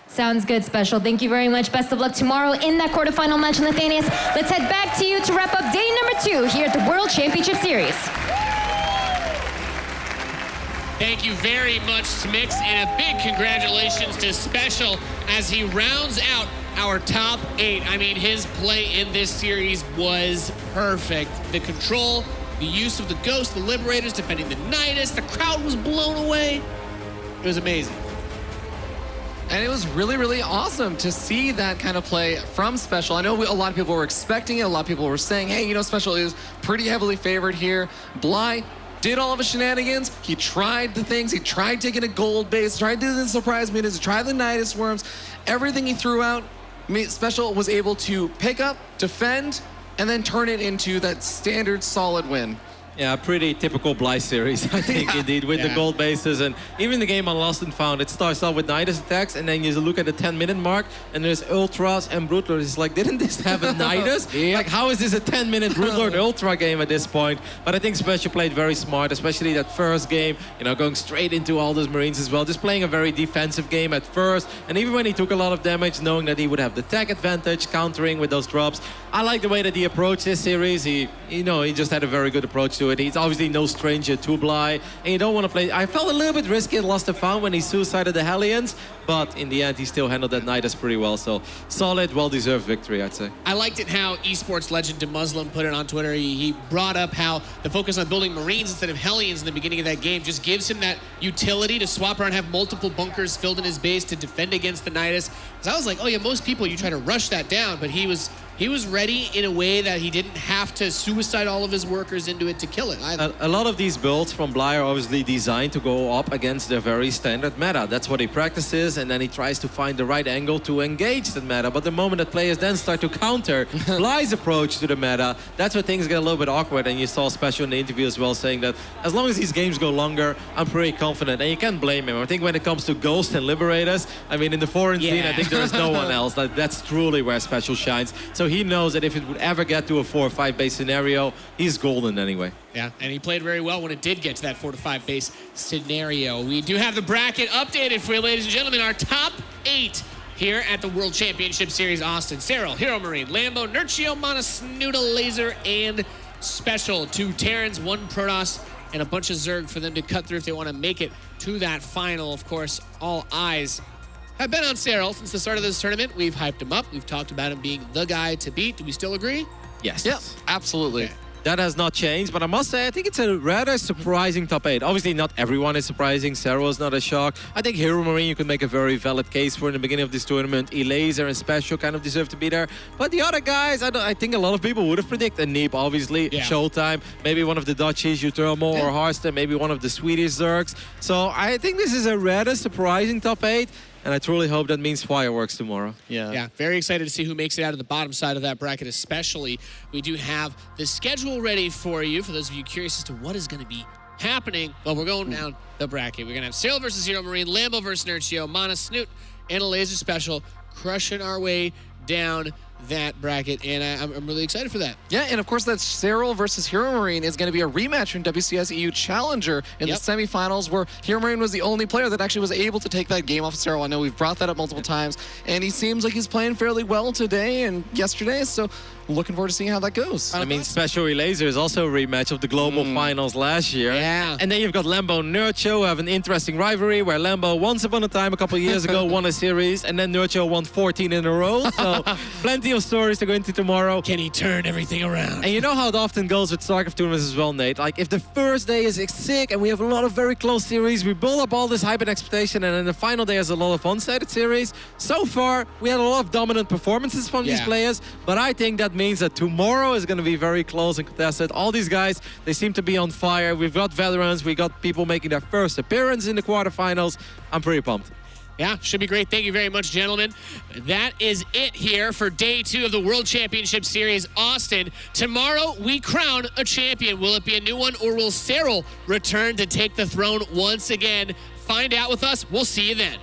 Sounds good, SpeCial. Thank you very much. Best of luck tomorrow in that quarterfinal match in Lithuania. Let's head back to you to wrap up day number 2 here at the World Championship Series. Thank you very much, Smix, and a big congratulations to SpeCial as he rounds out our top 8. I mean, his play in this series was perfect. The control, the use of the Ghost, the Liberators, defending the Nidus, the crowd was blown away. It was amazing. And it was really, really awesome to see that kind of play from SpeCial. I know a lot of people were expecting it. A lot of people were saying, hey, you know, SpeCial is pretty heavily favored here. Bly did all of his shenanigans. He tried the things. He tried taking a gold base, tried doing the surprise meters, tried the Nidus worms. Everything he threw out, SpeCial was able to pick up, defend, and then turn it into that standard solid win. Yeah, pretty typical Bly series, I think, indeed, with the gold bases. And even the game on Lost and Found, it starts off with Nidus attacks, and then you look at the 10-minute mark, and there's Ultras and Brootlord. It's like, didn't this have a Nidus? Like, how is this a 10-minute Brootlord Ultra game at this point? But I think SpeCial played very smart, especially that first game, you know, going straight into all those Marines as well, just playing a very defensive game at first. And even when he took a lot of damage, knowing that he would have the tech advantage, countering with those drops. I like the way that he approached this series. He just had a very good approach to it. He's obviously no stranger to Bly, and you don't want to play. I felt a little bit risky at Lost and Found when he suicided the Hellions, but in the end, he still handled that Nidus pretty well. So solid, well-deserved victory, I'd say. I liked it how esports legend DeMuslim put it on Twitter. He brought up how the focus on building Marines instead of Hellions in the beginning of that game just gives him that utility to swap around, have multiple bunkers filled in his base to defend against the Nidus. Because I was like, oh yeah, most people, you try to rush that down, but he was ready in a way that he didn't have to suicide all of his workers into it to kill it either. A lot of these builds from Bly are obviously designed to go up against the very standard meta. That's what he practices, and then he tries to find the right angle to engage the meta. But the moment that players then start to counter Bly's approach to the meta, that's where things get a little bit awkward. And you saw SpeCial in the interview as well saying that as long as these games go longer, I'm pretty confident. And you can't blame him. I think when it comes to Ghost and Liberators, I mean, in the foreign scene, I think there is no one else. That's truly where SpeCial shines. So he knows that if it would ever get to a 4 or 5 base scenario, he's golden anyway. Yeah, and he played very well when it did get to that 4 to 5 base scenario. We do have the bracket updated for you, ladies and gentlemen. Our top 8 here at the World Championship Series Austin. Serral, Hero Marine, Lambo, Nurcio, Monosnuda, Laser, and SpeCial, 2 Terrans, 1 Protoss, and a bunch of Zerg for them to cut through if they want to make it to that final. Of course, all eyes have been on SpeCial since the start of this tournament. We've hyped him up. We've talked about him being the guy to beat. Do we still agree? Yes. Yeah, absolutely. Okay. That has not changed, but I must say, I think it's a rather surprising top 8. Obviously, not everyone is surprising. Serral is not a shock. I think Hero Marine, you could make a very valid case for in the beginning of this tournament. Laser and SpeCial kind of deserve to be there. But the other guys, I think a lot of people would have predicted Neep, obviously. Yeah. Showtime, maybe one of the Dutchies, Utermo or Harston, maybe one of the Swedish Zergs. So I think this is a rather surprising top 8. And I truly hope that means fireworks tomorrow. Yeah, very excited to see who makes it out of the bottom side of that bracket, especially. We do have the schedule ready for you, for those of you curious as to what is going to be happening. Well, we're going down the bracket. We're going to have SpeCial versus Hero Marine, Lambo versus Nerchio, Mana Snoot, and a Laser SpeCial, crushing our way down that bracket, and I'm really excited for that. Yeah, and of course that Serral versus Hero Marine is going to be a rematch from WCS EU Challenger in the semifinals, where Hero Marine was the only player that actually was able to take that game off of Serral. I know we've brought that up multiple times, and he seems like he's playing fairly well today and yesterday, so looking forward to seeing how that goes. I mean, SpeCial Laser is also a rematch of the global finals last year. Yeah. And then you've got Lambo and Nerchio, who have an interesting rivalry where Lambo, once upon a time, a couple of years ago, won a series, and then Nerchio won 14 in a row. So plenty of stories to go into tomorrow. Can he turn everything around? And you know how it often goes with StarCraft tournaments as well, Nate. Like, if the first day is sick and we have a lot of very close series, we build up all this hype and expectation, and then the final day is a lot of one-sided series. So far, we had a lot of dominant performances from these players, but I think that means that tomorrow is going to be very close and contested. All these guys, they seem to be on fire. We've got veterans. We got people making their first appearance in the quarterfinals. I'm pretty pumped. Yeah, should be great. Thank you very much, gentlemen. That is it here for day 2 of the World Championship Series Austin. Tomorrow, we crown a champion. Will it be a new one, or will SpeCial return to take the throne once again? Find out with us. We'll see you then.